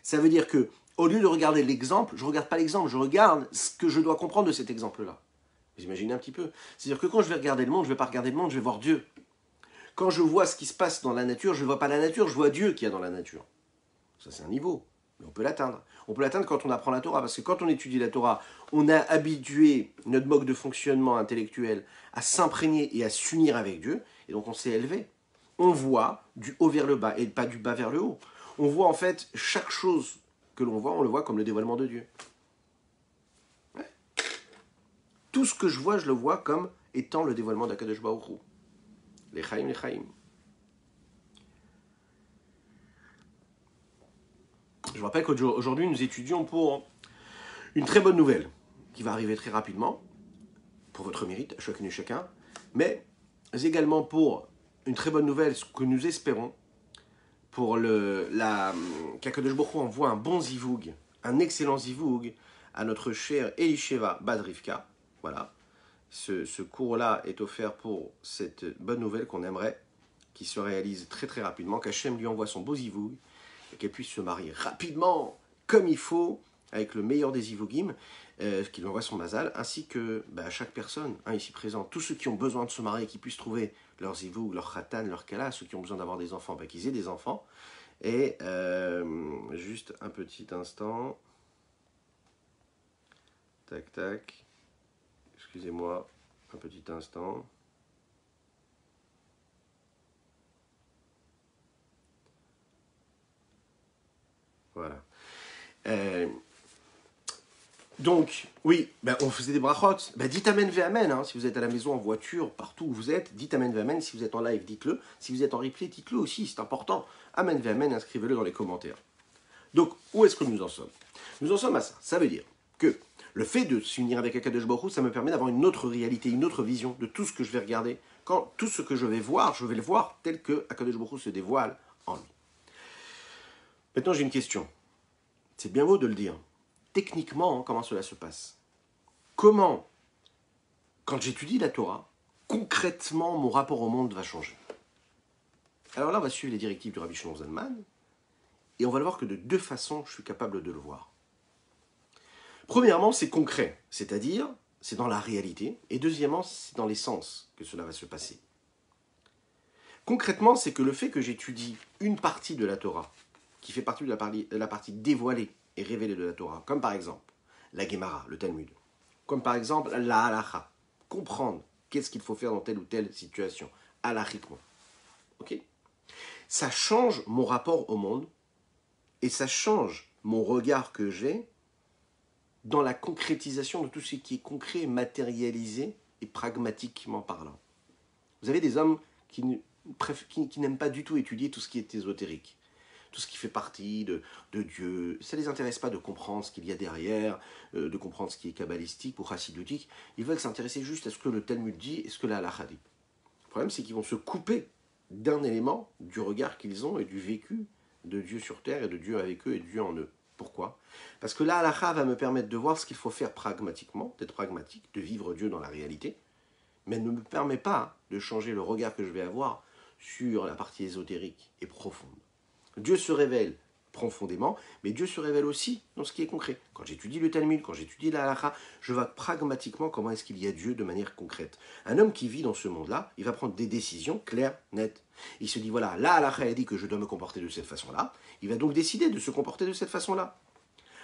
Ça veut dire que, au lieu de regarder l'exemple, je ne regarde pas l'exemple, je regarde ce que je dois comprendre de cet exemple-là. Vous imaginez un petit peu? C'est-à-dire que quand je vais regarder le monde, je ne vais pas regarder le monde, je vais voir Dieu. Quand je vois ce qui se passe dans la nature, je ne vois pas la nature, je vois Dieu qui est dans la nature. Ça, c'est un niveau, mais on peut l'atteindre. On peut l'atteindre quand on apprend la Torah, parce que quand on étudie la Torah, on a habitué notre mode de fonctionnement intellectuel à s'imprégner et à s'unir avec Dieu, et donc on s'est élevé. On voit du haut vers le bas, et pas du bas vers le haut. On voit en fait chaque chose que l'on voit, on le voit comme le dévoilement de Dieu. Ouais. Tout ce que je le vois comme étant le dévoilement d'Akadosh Baruch Hu. Les Chaim, les Chaim. Je vous rappelle qu'aujourd'hui, nous étudions pour une très bonne nouvelle qui va arriver très rapidement, pour votre mérite, chacun et chacun, mais également pour une très bonne nouvelle, ce que nous espérons, pour qu'Akadosh Baruch Hu envoie un bon zivoug, un excellent zivoug à notre cher Elisheva Badrivka. Voilà. Ce cours-là est offert pour cette bonne nouvelle qu'on aimerait, qui se réalise très très rapidement, qu'Hachem lui envoie son beau zivoug, et qu'elle puisse se marier rapidement, comme il faut, avec le meilleur des zivougim, qu'il lui envoie son mazal, ainsi que chaque personne ici présente, tous ceux qui ont besoin de se marier, qui puissent trouver leur zivoug, leur khatan, leur kala, ceux qui ont besoin d'avoir des enfants, qu'ils aient des enfants. Et juste un petit instant. Tac, tac. Excusez-moi, un petit instant. Voilà. Donc, oui, on faisait des brachot. Dites amen ve amen. Hein, si vous êtes à la maison, en voiture, partout où vous êtes, dites amen ve amen. Si vous êtes en live, dites-le. Si vous êtes en replay, dites-le aussi, c'est important. Amen ve amen, inscrivez-le dans les commentaires. Donc, où est-ce que nous en sommes? Nous en sommes à ça. Ça veut dire que le fait de s'unir avec Akadosh Baruch Hu, ça me permet d'avoir une autre réalité, une autre vision de tout ce que je vais regarder. Quand tout ce que je vais voir, je vais le voir tel que Akadosh Baruch Hu se dévoile en lui. Maintenant, j'ai une question. C'est bien beau de le dire. Techniquement, comment cela se passe? Comment, quand j'étudie la Torah, concrètement, mon rapport au monde va changer? Alors là, on va suivre les directives du Rabbi Shimon Zalman, et on va le voir que de deux façons, je suis capable de le voir. Premièrement, c'est concret, c'est-à-dire, c'est dans la réalité, et deuxièmement, c'est dans les sens que cela va se passer. Concrètement, c'est que le fait que j'étudie une partie de la Torah, qui fait partie de la partie dévoilée et révélée de la Torah, comme par exemple la Gemara, le Talmud, comme par exemple la Halacha, comprendre qu'est-ce qu'il faut faire dans telle ou telle situation, halachiquement. Ok? Ça change mon rapport au monde et ça change mon regard que j'ai dans la concrétisation de tout ce qui est concret, matérialisé et pragmatiquement parlant. Vous avez des hommes qui n'aiment pas du tout étudier tout ce qui est ésotérique, tout ce qui fait partie de Dieu. Ça ne les intéresse pas de comprendre ce qu'il y a derrière, de comprendre ce qui est kabbalistique ou chassidotique. Ils veulent s'intéresser juste à ce que le Talmud dit et ce que la halakha dit. Le problème, c'est qu'ils vont se couper d'un élément du regard qu'ils ont et du vécu de Dieu sur terre et de Dieu avec eux et de Dieu en eux. Pourquoi? Parce que la halakha va me permettre de voir ce qu'il faut faire pragmatiquement, d'être pragmatique, de vivre Dieu dans la réalité, mais elle ne me permet pas de changer le regard que je vais avoir sur la partie ésotérique et profonde. Dieu se révèle profondément, mais Dieu se révèle aussi dans ce qui est concret. Quand j'étudie le Talmud, quand j'étudie la halakha, je vois pragmatiquement comment est-ce qu'il y a Dieu de manière concrète. Un homme qui vit dans ce monde-là, il va prendre des décisions claires, nettes. Il se dit, voilà, la halakha a dit que je dois me comporter de cette façon-là, il va donc décider de se comporter de cette façon-là.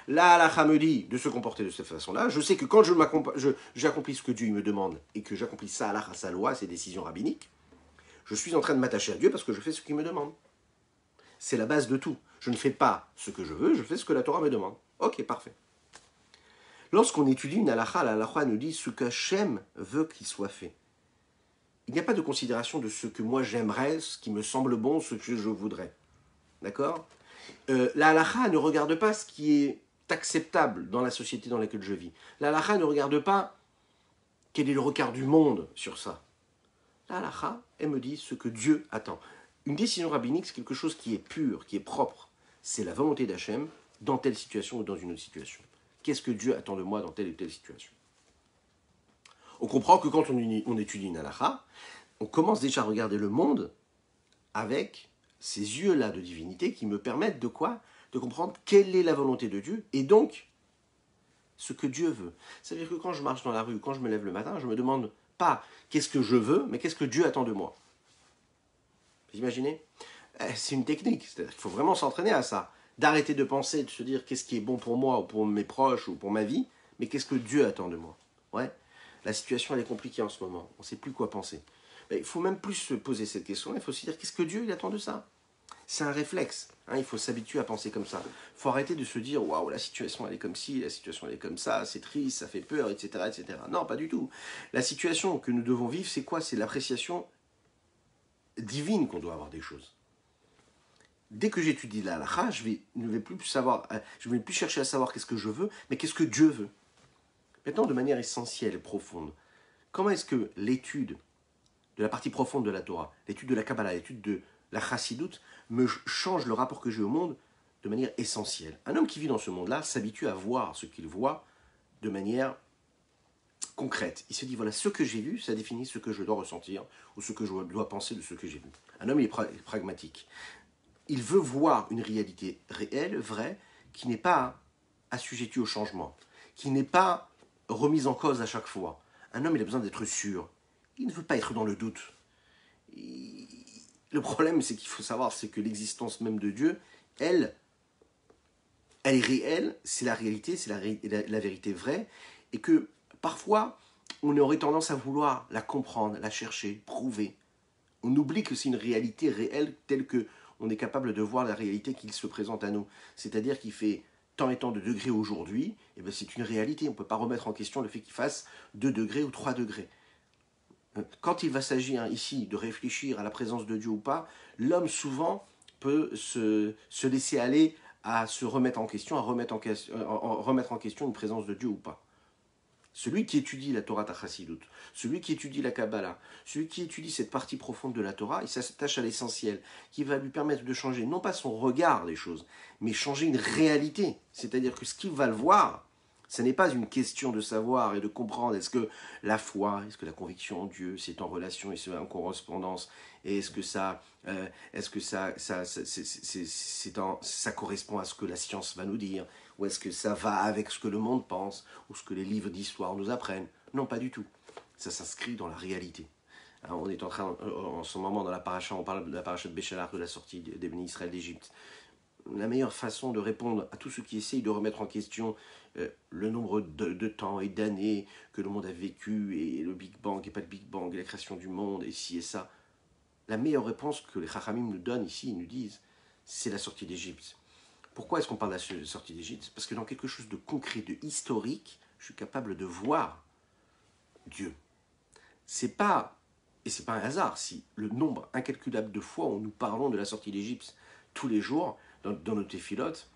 La halakha me dit de se comporter de cette façon-là, je sais que quand j'accomplis ce que Dieu me demande, et que j'accomplis sa halakha, sa loi, ses décisions rabbiniques, je suis en train de m'attacher à Dieu parce que je fais ce qu'il me demande. C'est la base de tout. Je ne fais pas ce que je veux, je fais ce que la Torah me demande. Ok, parfait. Lorsqu'on étudie une halakha, la halakha nous dit ce qu'Hachem veut qu'il soit fait. Il n'y a pas de considération de ce que moi j'aimerais, ce qui me semble bon, ce que je voudrais. D'accord? La halakha ne regarde pas ce qui est acceptable dans la société dans laquelle je vis. La halakha ne regarde pas quel est le regard du monde sur ça. La halakha, elle me dit ce que Dieu attend. Une décision rabbinique, c'est quelque chose qui est pur, qui est propre. C'est la volonté d'Hachem dans telle situation ou dans une autre situation. Qu'est-ce que Dieu attend de moi dans telle ou telle situation? On comprend que quand on étudie une halakha, on commence déjà à regarder le monde avec ces yeux-là de divinité qui me permettent de quoi? de comprendre quelle est la volonté de Dieu, et donc ce que Dieu veut. C'est-à-dire que quand je marche dans la rue, quand je me lève le matin, je me demande pas qu'est-ce que je veux, mais qu'est-ce que Dieu attend de moi. Vous imaginez? C'est une technique, c'est-à-dire qu'il faut vraiment s'entraîner à ça. D'arrêter de penser, de se dire qu'est-ce qui est bon pour moi, ou pour mes proches, ou pour ma vie, mais qu'est-ce que Dieu attend de moi. Ouais. La situation, elle est compliquée en ce moment. On ne sait plus quoi penser. Mais il faut même plus se poser cette question. Il faut se dire qu'est-ce que Dieu il attend de ça. C'est un réflexe. Hein, il faut s'habituer à penser comme ça. Il faut arrêter de se dire waouh, la situation elle est comme ci, la situation elle est comme ça, c'est triste, ça fait peur, etc., etc. Non, pas du tout. La situation que nous devons vivre, c'est quoi? C'est l'appréciation divine qu'on doit avoir des choses. Dès que j'étudie la halakha, je ne vais plus savoir, je ne vais plus chercher à savoir qu'est-ce que je veux, mais qu'est-ce que Dieu veut. Maintenant, de manière essentielle et profonde, comment est-ce que l'étude de la partie profonde de la Torah, l'étude de la Kabbalah, l'étude de la Chassidoute, me change le rapport que j'ai au monde de manière essentielle? Un homme qui vit dans ce monde-là s'habitue à voir ce qu'il voit de manière concrète. Il se dit, voilà, ce que j'ai vu, ça définit ce que je dois ressentir ou ce que je dois penser de ce que j'ai vu. Un homme, il est pragmatique. Il veut voir une réalité réelle, vraie, qui n'est pas assujettie au changement, qui n'est pas remise en cause à chaque fois. Un homme, il a besoin d'être sûr. Il ne veut pas être dans le doute. Le problème, c'est qu'il faut savoir, c'est que l'existence même de Dieu, elle est réelle, c'est la réalité, c'est la vérité vraie, et que parfois, on aurait tendance à vouloir la comprendre, la chercher, prouver. On oublie que c'est une réalité réelle telle que on est capable de voir la réalité qu'il se présente à nous. C'est-à-dire qu'il fait tant et tant de degrés aujourd'hui, et bien c'est une réalité. On ne peut pas remettre en question le fait qu'il fasse 2 degrés ou 3 degrés. Quand il va s'agir ici de réfléchir à la présence de Dieu ou pas, l'homme souvent peut se laisser aller à se remettre en question, à remettre en question une présence de Dieu ou pas. Celui qui étudie la Torah Chassidut, celui qui étudie la Kabbalah, celui qui étudie cette partie profonde de la Torah, il s'attache à l'essentiel, qui va lui permettre de changer non pas son regard des choses, mais changer une réalité. C'est-à-dire que ce qu'il va le voir, ce n'est pas une question de savoir et de comprendre est-ce que la foi, est-ce que la conviction en Dieu, c'est en relation et c'est en correspondance, et est-ce que ça correspond à ce que la science va nous dire, ou est-ce que ça va avec ce que le monde pense, ou ce que les livres d'histoire nous apprennent? Non, pas du tout. Ça s'inscrit dans la réalité. Alors, on est en train, en ce moment, dans la paracha, on parle de la paracha de Béchalar, de la sortie des bénis Israël d'Égypte. La meilleure façon de répondre à tous ceux qui essayent de remettre en question le nombre de temps et d'années que le monde a vécu, et le Big Bang, et pas le Big Bang, et la création du monde, et ci et ça, la meilleure réponse que les Chachamim nous donnent ici, ils nous disent, c'est la sortie d'Égypte. Pourquoi est-ce qu'on parle de la sortie d'Égypte? Parce que dans quelque chose de concret, de historique, je suis capable de voir Dieu. C'est pas un hasard si le nombre incalculable de fois où nous parlons de la sortie d'Égypte tous les jours dans nos téphilotes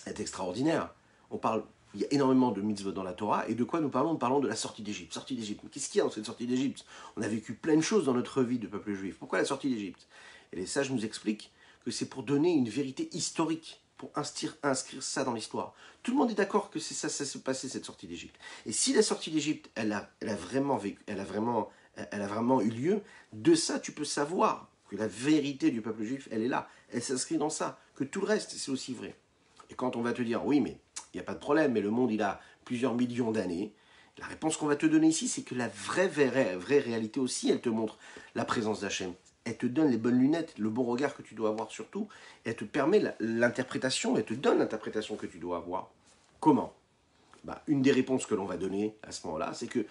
est extraordinaire. Il y a énormément de mitzvot dans la Torah, et de quoi nous parlons? Nous parlons de la sortie d'Égypte. Sortie d'Égypte. Mais qu'est-ce qu'il y a dans cette sortie d'Égypte? On a vécu plein de choses dans notre vie de peuple juif. Pourquoi la sortie d'Égypte? Et les sages nous expliquent que c'est pour donner une vérité historique, pour inscrire ça dans l'histoire. Tout le monde est d'accord que c'est ça s'est passé, cette sortie d'Égypte. Et si la sortie d'Égypte, elle a vraiment eu lieu, de ça tu peux savoir que la vérité du peuple juif, elle est là. Elle s'inscrit dans ça. Que tout le reste, c'est aussi vrai. Et quand on va te dire, oui, mais il n'y a pas de problème, mais le monde, il a plusieurs millions d'années, la réponse qu'on va te donner ici, c'est que la vraie réalité aussi, elle te montre la présence d'Hachem. Elle te donne les bonnes lunettes, le bon regard que tu dois avoir surtout. Elle te permet l'interprétation, elle te donne l'interprétation que tu dois avoir. Comment? Une des réponses que l'on va donner à ce moment-là, c'est que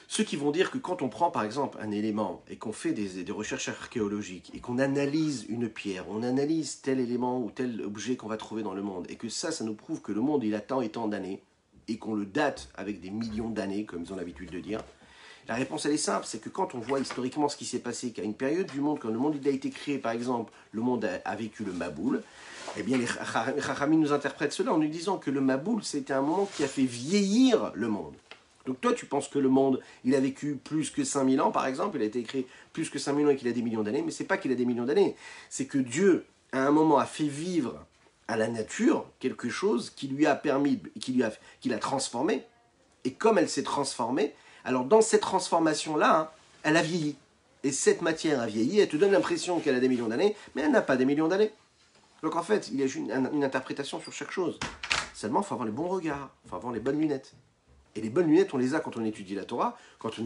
ceux qui vont dire que quand on prend par exemple un élément et qu'on fait des recherches archéologiques et qu'on analyse une pierre, on analyse tel élément ou tel objet qu'on va trouver dans le monde, et que ça nous prouve que le monde il a tant et tant d'années, et qu'on le date avec des millions d'années, comme ils ont l'habitude de dire, la réponse elle est simple, c'est que quand on voit historiquement ce qui s'est passé, qu'à une période du monde, quand le monde il a été créé par exemple, le monde a vécu le Maboul, eh bien les Chachamim nous interprètent cela en nous disant que le Maboul c'était un moment qui a fait vieillir le monde. Donc toi tu penses que le monde il a vécu plus que 5000 ans par exemple, il a été créé plus que 5000 ans et qu'il a des millions d'années, mais c'est pas qu'il a des millions d'années, c'est que Dieu à un moment a fait vivre à la nature quelque chose qui lui a permis, qui l'a transformée, et comme elle s'est transformée, alors dans cette transformation-là, elle a vieilli. Et cette matière a vieilli, elle te donne l'impression qu'elle a des millions d'années, mais elle n'a pas des millions d'années. Donc en fait, il y a une interprétation sur chaque chose. Seulement, il faut avoir les bons regards, il faut avoir les bonnes lunettes. Et les bonnes lunettes, on les a quand on étudie la Torah, quand on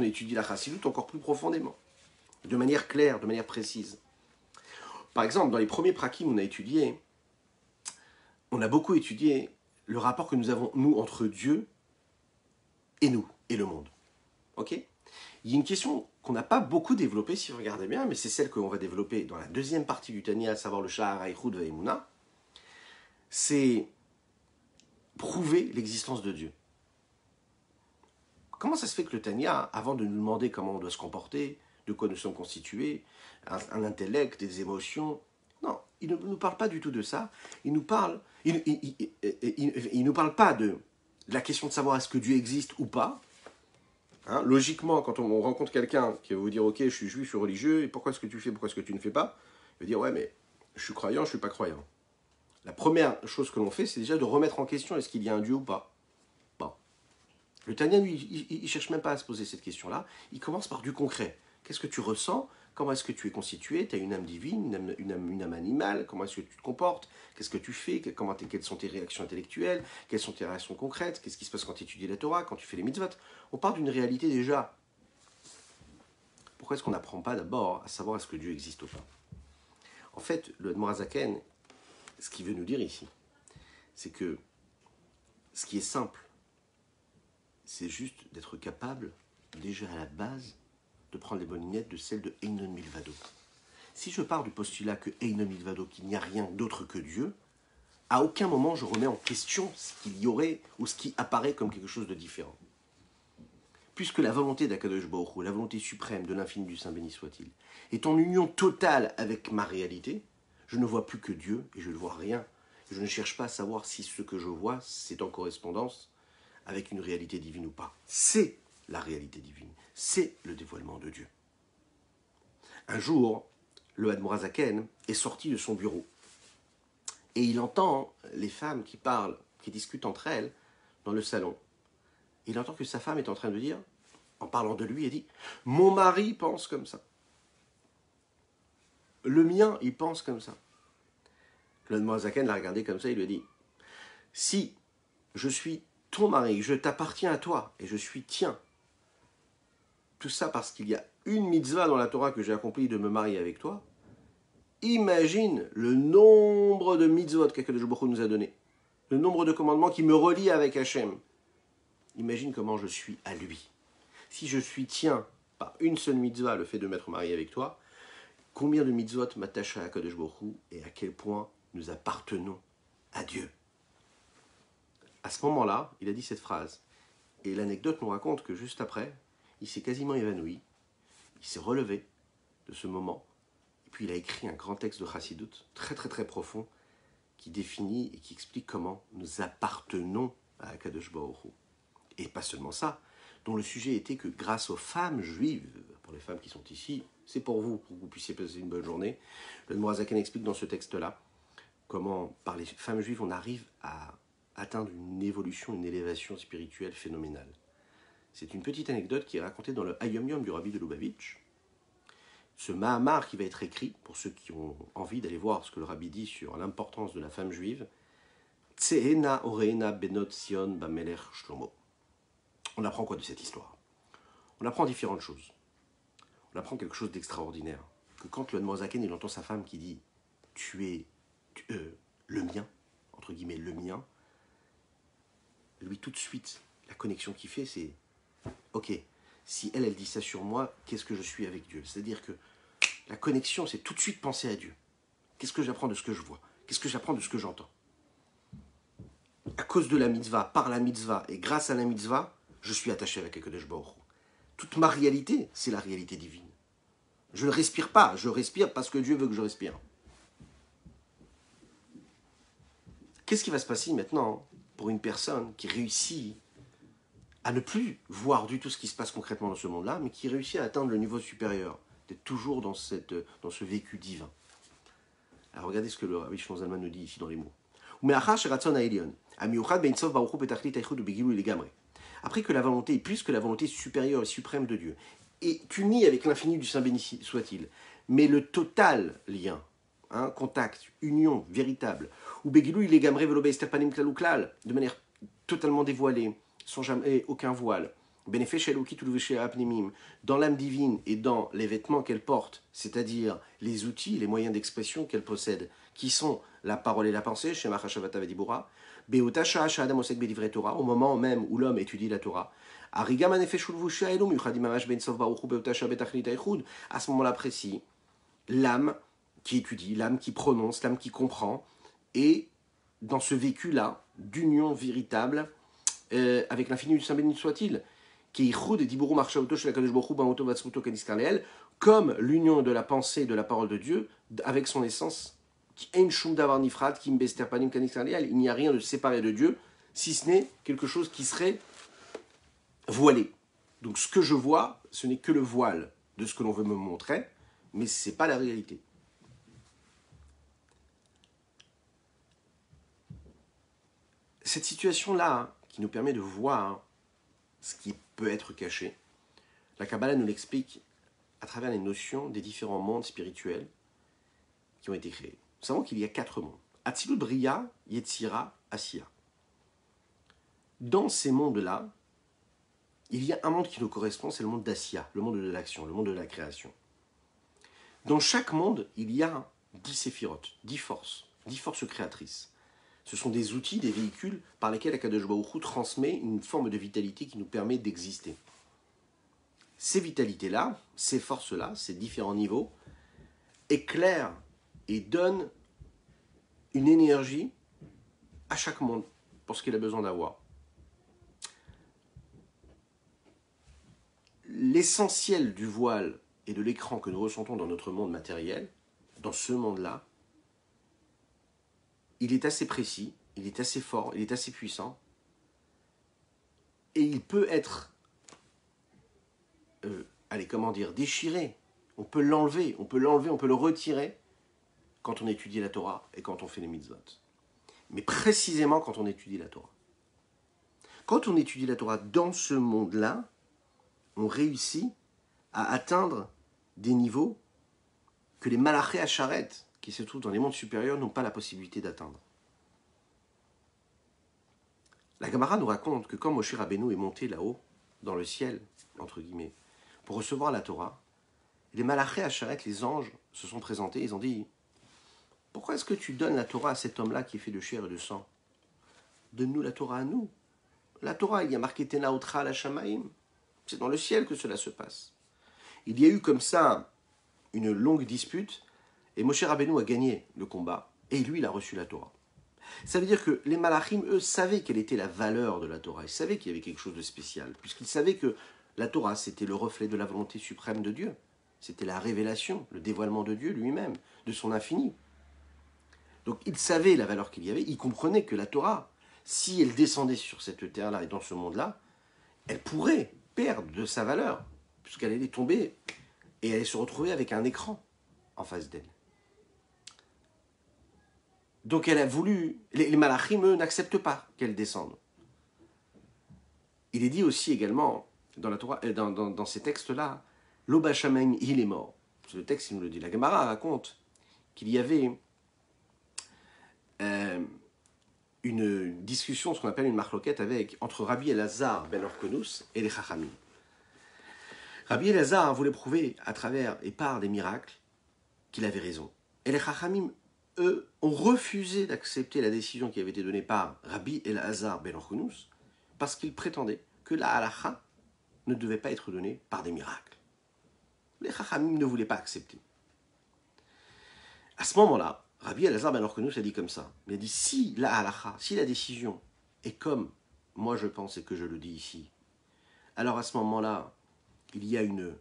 étudie la Chassidut encore plus profondément, de manière claire, de manière précise. Par exemple, dans les premiers prakim, on a beaucoup étudié le rapport que nous avons, nous, entre Dieu et nous, et le monde. Ok ? Il y a une question qu'on n'a pas beaucoup développée, si vous regardez bien, mais c'est celle qu'on va développer dans la deuxième partie du Tanya, à savoir le Sha'ar HaYichud Ve'emuna, c'est prouver l'existence de Dieu. Comment ça se fait que le Tanya, avant de nous demander comment on doit se comporter, de quoi nous sommes constitués, un intellect, des émotions, non, il ne nous parle pas du tout de ça. Il nous parle pas de la question de savoir est-ce que Dieu existe ou pas. Hein, logiquement, quand on rencontre quelqu'un qui va vous dire « Ok, je suis juif, je suis religieux, et pourquoi est-ce que tu fais, pourquoi est-ce que tu ne fais pas ?» Il va dire « Ouais, mais je suis croyant, je ne suis pas croyant. » La première chose que l'on fait, c'est déjà de remettre en question est-ce qu'il y a un Dieu ou pas. Bon. Le Tanya, lui, il ne cherche même pas à se poser cette question-là. Il commence par du concret. Qu'est-ce que tu ressens? Comment est-ce que tu es constitué? Tu as une âme divine, une âme animale? Comment est-ce que tu te comportes? Qu'est-ce que tu fais? Quelles sont tes réactions intellectuelles? Quelles sont tes réactions concrètes? Qu'est-ce qui se passe quand tu étudies la Torah, quand tu fais les mitzvot? On part d'une réalité déjà. Pourquoi est-ce qu'on n'apprend pas d'abord à savoir est-ce que Dieu existe ou pas? En fait, le Admor HaZaken, ce qu'il veut nous dire ici, c'est que ce qui est simple, c'est juste d'être capable, déjà à la base, de prendre les bonnes lunettes de celle de Einon Milvado. Si je pars du postulat que Einon Milvado, qu'il n'y a rien d'autre que Dieu, à aucun moment je remets en question ce qu'il y aurait ou ce qui apparaît comme quelque chose de différent. Puisque la volonté d'Akadosh Baruch Hu, la volonté suprême de l'infini du Saint béni soit-il, est en union totale avec ma réalité, je ne vois plus que Dieu et je ne vois rien. Je ne cherche pas à savoir si ce que je vois, c'est en correspondance avec une réalité divine ou pas. C'est la réalité divine. C'est le dévoilement de Dieu. Un jour, le Admor HaZaken est sorti de son bureau et il entend les femmes qui parlent, qui discutent entre elles dans le salon. Il entend que sa femme est en train de dire, en parlant de lui, elle dit « Mon mari pense comme ça. Le mien, il pense comme ça. » Le Admor HaZaken l'a regardé comme ça, il lui a dit « Si je suis ton mari, je t'appartiens à toi et je suis tien. Tout ça parce qu'il y a une mitzvah dans la Torah que j'ai accomplie de me marier avec toi. Imagine le nombre de mitzvot qu'Akadosh Baruch Hu nous a donné, le nombre de commandements qui me relient avec Hachem. Imagine comment je suis à lui. Si je suis tien par une seule mitzvah, le fait de m'être marié avec toi, combien de mitzvot m'attachent à Akadosh Baruch Hu et à quel point nous appartenons à Dieu. » À ce moment-là, il a dit cette phrase. Et l'anecdote nous raconte que juste après, il s'est quasiment évanoui, il s'est relevé de ce moment, et puis il a écrit un grand texte de Chassidut, très très très profond, qui définit et qui explique comment nous appartenons à Akadosh Baruch Hu. Et pas seulement ça, dont le sujet était que grâce aux femmes juives, pour les femmes qui sont ici, c'est pour que vous puissiez passer une bonne journée, le Admor HaZaken explique dans ce texte-là comment par les femmes juives on arrive à atteindre une évolution, une élévation spirituelle phénoménale. C'est une petite anecdote qui est racontée dans le Hayom Yom du Rabbi de Lubavitch. Ce Mahamar qui va être écrit, pour ceux qui ont envie d'aller voir ce que le Rabbi dit sur l'importance de la femme juive, Tseena Oreena Benot Sion Bamelech Shlomo. On apprend quoi de cette histoire? On apprend différentes choses. On apprend quelque chose d'extraordinaire. Que quand le Admor HaZaken il entend sa femme qui dit « tu es le mien », entre guillemets le mien, lui tout de suite, la connexion qu'il fait c'est ok, si elle dit ça sur moi, qu'est-ce que je suis avec Dieu? C'est-à-dire que la connexion, c'est tout de suite penser à Dieu. Qu'est-ce que j'apprends de ce que je vois? Qu'est-ce que j'apprends de ce que j'entends? À cause de la mitzvah, par la mitzvah, et grâce à la mitzvah, je suis attaché avec Akadosh Baruch Hu. Toute ma réalité, c'est la réalité divine. Je ne respire pas, je respire parce que Dieu veut que je respire. Qu'est-ce qui va se passer maintenant pour une personne qui réussit à ne plus voir du tout ce qui se passe concrètement dans ce monde-là, mais qui réussit à atteindre le niveau supérieur, d'être toujours dans ce vécu divin? Alors regardez ce que le Rabbi Shlomo Zalman nous dit ici dans les mots. Après que la volonté, puisque la volonté supérieure et suprême de Dieu est unie avec l'infini du Saint béni soit-il, mais le total lien contact, union véritable, ou Begilou, il est gamré velobe esterpanim klaloukal, de manière totalement dévoilée, sans jamais aucun voile. Benefesh Eloki Tuluveshe Apnimim, dans l'âme divine et dans les vêtements qu'elle porte, c'est-à-dire les outils, les moyens d'expression qu'elle possède, qui sont la parole et la pensée, chez Machashavata Vedibura, Beotasha Adam Osek Bedivre Torah, au moment même où l'homme étudie la Torah. À ce moment-là précis, l'âme qui étudie, l'âme qui prononce, l'âme qui comprend, et dans ce vécu-là, d'union véritable avec l'infini du Saint béni soit-il, comme l'union de la pensée et de la parole de Dieu avec son essence. Il n'y a rien de séparé de Dieu, si ce n'est quelque chose qui serait voilé. Donc ce que je vois, ce n'est que le voile de ce que l'on veut me montrer, mais ce n'est pas la réalité. Cette situation-là, qui nous permet de voir ce qui peut être caché, la Kabbalah nous l'explique à travers les notions des différents mondes spirituels qui ont été créés. Nous savons qu'il y a 4 mondes. Atzilut, Bria, Yetzira, Asiya. Dans ces mondes-là, il y a un monde qui nous correspond, c'est le monde d'Asiya, le monde de l'action, le monde de la création. Dans chaque monde, il y a 10 séphirotes, 10 forces créatrices. Ce sont des outils, des véhicules par lesquels Akadosh Baruch Hu transmet une forme de vitalité qui nous permet d'exister. Ces vitalités-là, ces forces-là, ces différents niveaux, éclairent et donnent une énergie à chaque monde pour ce qu'il a besoin d'avoir. L'essentiel du voile et de l'écran que nous ressentons dans notre monde matériel, dans ce monde-là, il est assez précis, il est assez fort, il est assez puissant, et il peut être, déchiré. On peut l'enlever, on peut le retirer quand on étudie la Torah et quand on fait les mitzvot. Mais précisément quand on étudie la Torah. Quand on étudie la Torah dans ce monde-là, on réussit à atteindre des niveaux que les malachés Hacharet, qui se trouvent dans les mondes supérieurs, n'ont pas la possibilité d'atteindre. La Gemara nous raconte que quand Moshe Rabbeinu est monté là-haut, dans le ciel, entre guillemets, pour recevoir la Torah, les malachés Hacharet, les anges, se sont présentés, ils ont dit « Pourquoi est-ce que tu donnes la Torah à cet homme-là qui est fait de chair et de sang ? Donne-nous la Torah à nous. La Torah, il y a marqué Tena Otra la Shamaim. C'est dans le ciel que cela se passe. » Il y a eu comme ça une longue dispute, et Moshe Rabbeinu a gagné le combat, et lui, il a reçu la Torah. Ça veut dire que les malachim, eux, savaient quelle était la valeur de la Torah. Ils savaient qu'il y avait quelque chose de spécial, puisqu'ils savaient que la Torah, c'était le reflet de la volonté suprême de Dieu. C'était la révélation, le dévoilement de Dieu lui-même, de son infini. Donc ils savaient la valeur qu'il y avait, ils comprenaient que la Torah, si elle descendait sur cette terre-là et dans ce monde-là, elle pourrait perdre de sa valeur, puisqu'elle allait tomber et elle allait se retrouver avec un écran en face d'elle. Donc elle a voulu, les malachim, eux, n'acceptent pas qu'elle descende. Il est dit aussi également, dans la Torah, dans ces textes-là, Loba Shamaim, il est mort. C'est le texte, il nous le dit. La Gemara raconte qu'il y avait une discussion, ce qu'on appelle une marloquette, entre Rabbi Elazar ben Orkonous et les Chachamim. Rabbi Elazar voulait prouver à travers et par des miracles qu'il avait raison. Et les Chachamim, eux, ont refusé d'accepter la décision qui avait été donnée par Rabbi Elazar ben Orkonous parce qu'ils prétendaient que la halacha ne devait pas être donnée par des miracles. Les Chachamim ne voulaient pas accepter. À ce moment-là, Rabbi Elazar ben Orkonous a dit comme ça. Il a dit, si la halacha, si la décision est comme moi je pense et que je le dis ici, alors à ce moment-là, il y a une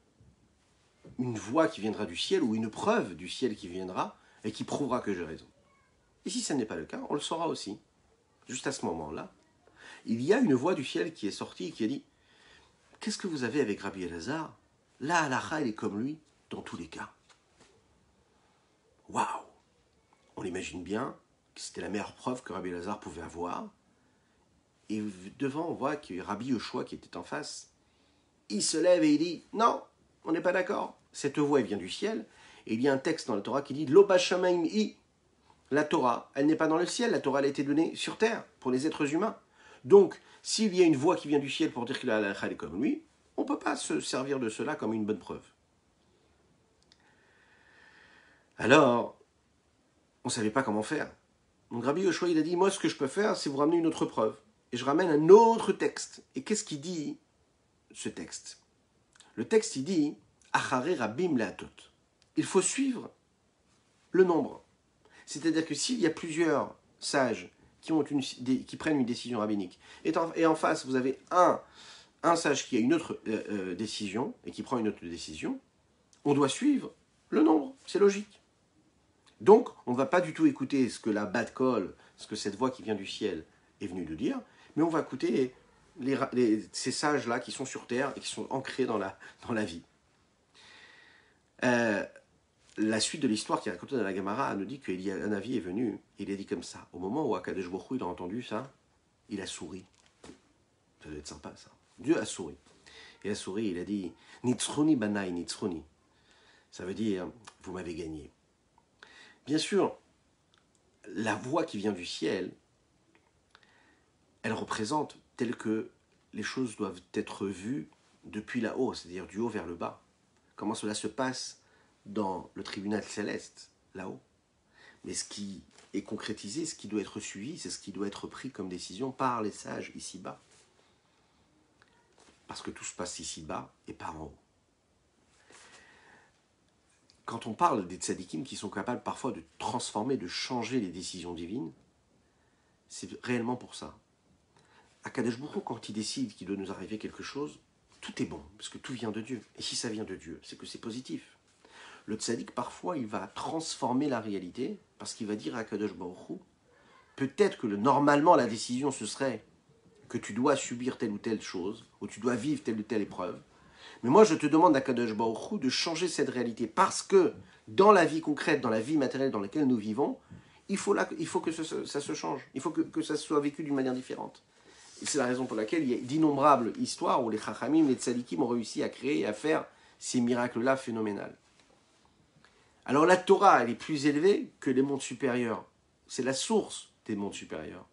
voix qui viendra du ciel ou une preuve du ciel qui viendra et qui prouvera que j'ai raison. Et si ce n'est pas le cas, on le saura aussi. Juste à ce moment-là, il y a une voix du ciel qui est sortie et qui a dit « Qu'est-ce que vous avez avec Rabbi Elazar ? La halacha, elle est comme lui dans tous les cas. » Waouh ! On l'imagine bien que c'était la meilleure preuve que Rabbi Elazar pouvait avoir. Et devant, on voit que Rabbi Yoshua qui était en face, il se lève et il dit « Non, on n'est pas d'accord. » Cette voix, elle vient du ciel. Et il y a un texte dans la Torah qui dit Lo b'shamayim hi. La Torah, elle n'est pas dans le ciel, la Torah elle a été donnée sur terre, pour les êtres humains. Donc, s'il y a une voix qui vient du ciel pour dire que la halakha est comme lui, on ne peut pas se servir de cela comme une bonne preuve. Alors, on ne savait pas comment faire. Donc Rabbi Yoshua, il a dit, moi ce que je peux faire, c'est vous ramener une autre preuve. Et je ramène un autre texte. Et qu'est-ce qu'il dit, ce texte? Le texte, il dit, Achare Rabim Leatot. Il faut suivre le nombre. C'est-à-dire que s'il y a plusieurs sages qui prennent une décision rabbinique, et en face, vous avez un sage qui a une autre décision, et qui prend une autre décision, on doit suivre le nombre. C'est logique. Donc, on ne va pas du tout écouter ce que la Bat Kol, ce que cette voix qui vient du ciel est venue de dire, mais on va écouter ces sages-là qui sont sur terre et qui sont ancrés dans la vie. La suite de l'histoire qui est racontée dans la Gemara nous dit qu'un avis est venu, et il a dit comme ça. Au moment où Akadosh Baruch Hu, il a entendu ça, il a souri. Ça doit être sympa, ça. Dieu a souri. Il a souri, il a dit « Nitzruni banai, nitzruni ». Ça veut dire « Vous m'avez gagné ». Bien sûr, la voix qui vient du ciel, elle représente tel que les choses doivent être vues depuis là-haut, c'est-à-dire du haut vers le bas. Comment cela se passe dans le tribunal céleste, là-haut. Mais ce qui est concrétisé, ce qui doit être suivi, c'est ce qui doit être pris comme décision par les sages ici-bas. Parce que tout se passe ici-bas et pas en haut. Quand on parle des tzadikim qui sont capables parfois de transformer, de changer les décisions divines, c'est réellement pour ça. Akadosh Baruch Hu, quand il décide qu'il doit nous arriver quelque chose, tout est bon, parce que tout vient de Dieu. Et si ça vient de Dieu, c'est que c'est positif. Le tzadik, parfois, il va transformer la réalité, parce qu'il va dire à Akadosh Baruch Hu, peut-être que normalement la décision ce serait que tu dois subir telle ou telle chose, ou tu dois vivre telle ou telle épreuve, mais moi, je te demande à Kadosh Baruch Hu de changer cette réalité parce que dans la vie concrète, dans la vie matérielle dans laquelle nous vivons, il faut que ça se change. Il faut que ça soit vécu d'une manière différente. Et c'est la raison pour laquelle il y a d'innombrables histoires où les Chachamim, les Tzadikim ont réussi à créer et à faire ces miracles-là phénoménaux. Alors la Torah, elle est plus élevée que les mondes supérieurs. C'est la source des mondes supérieurs.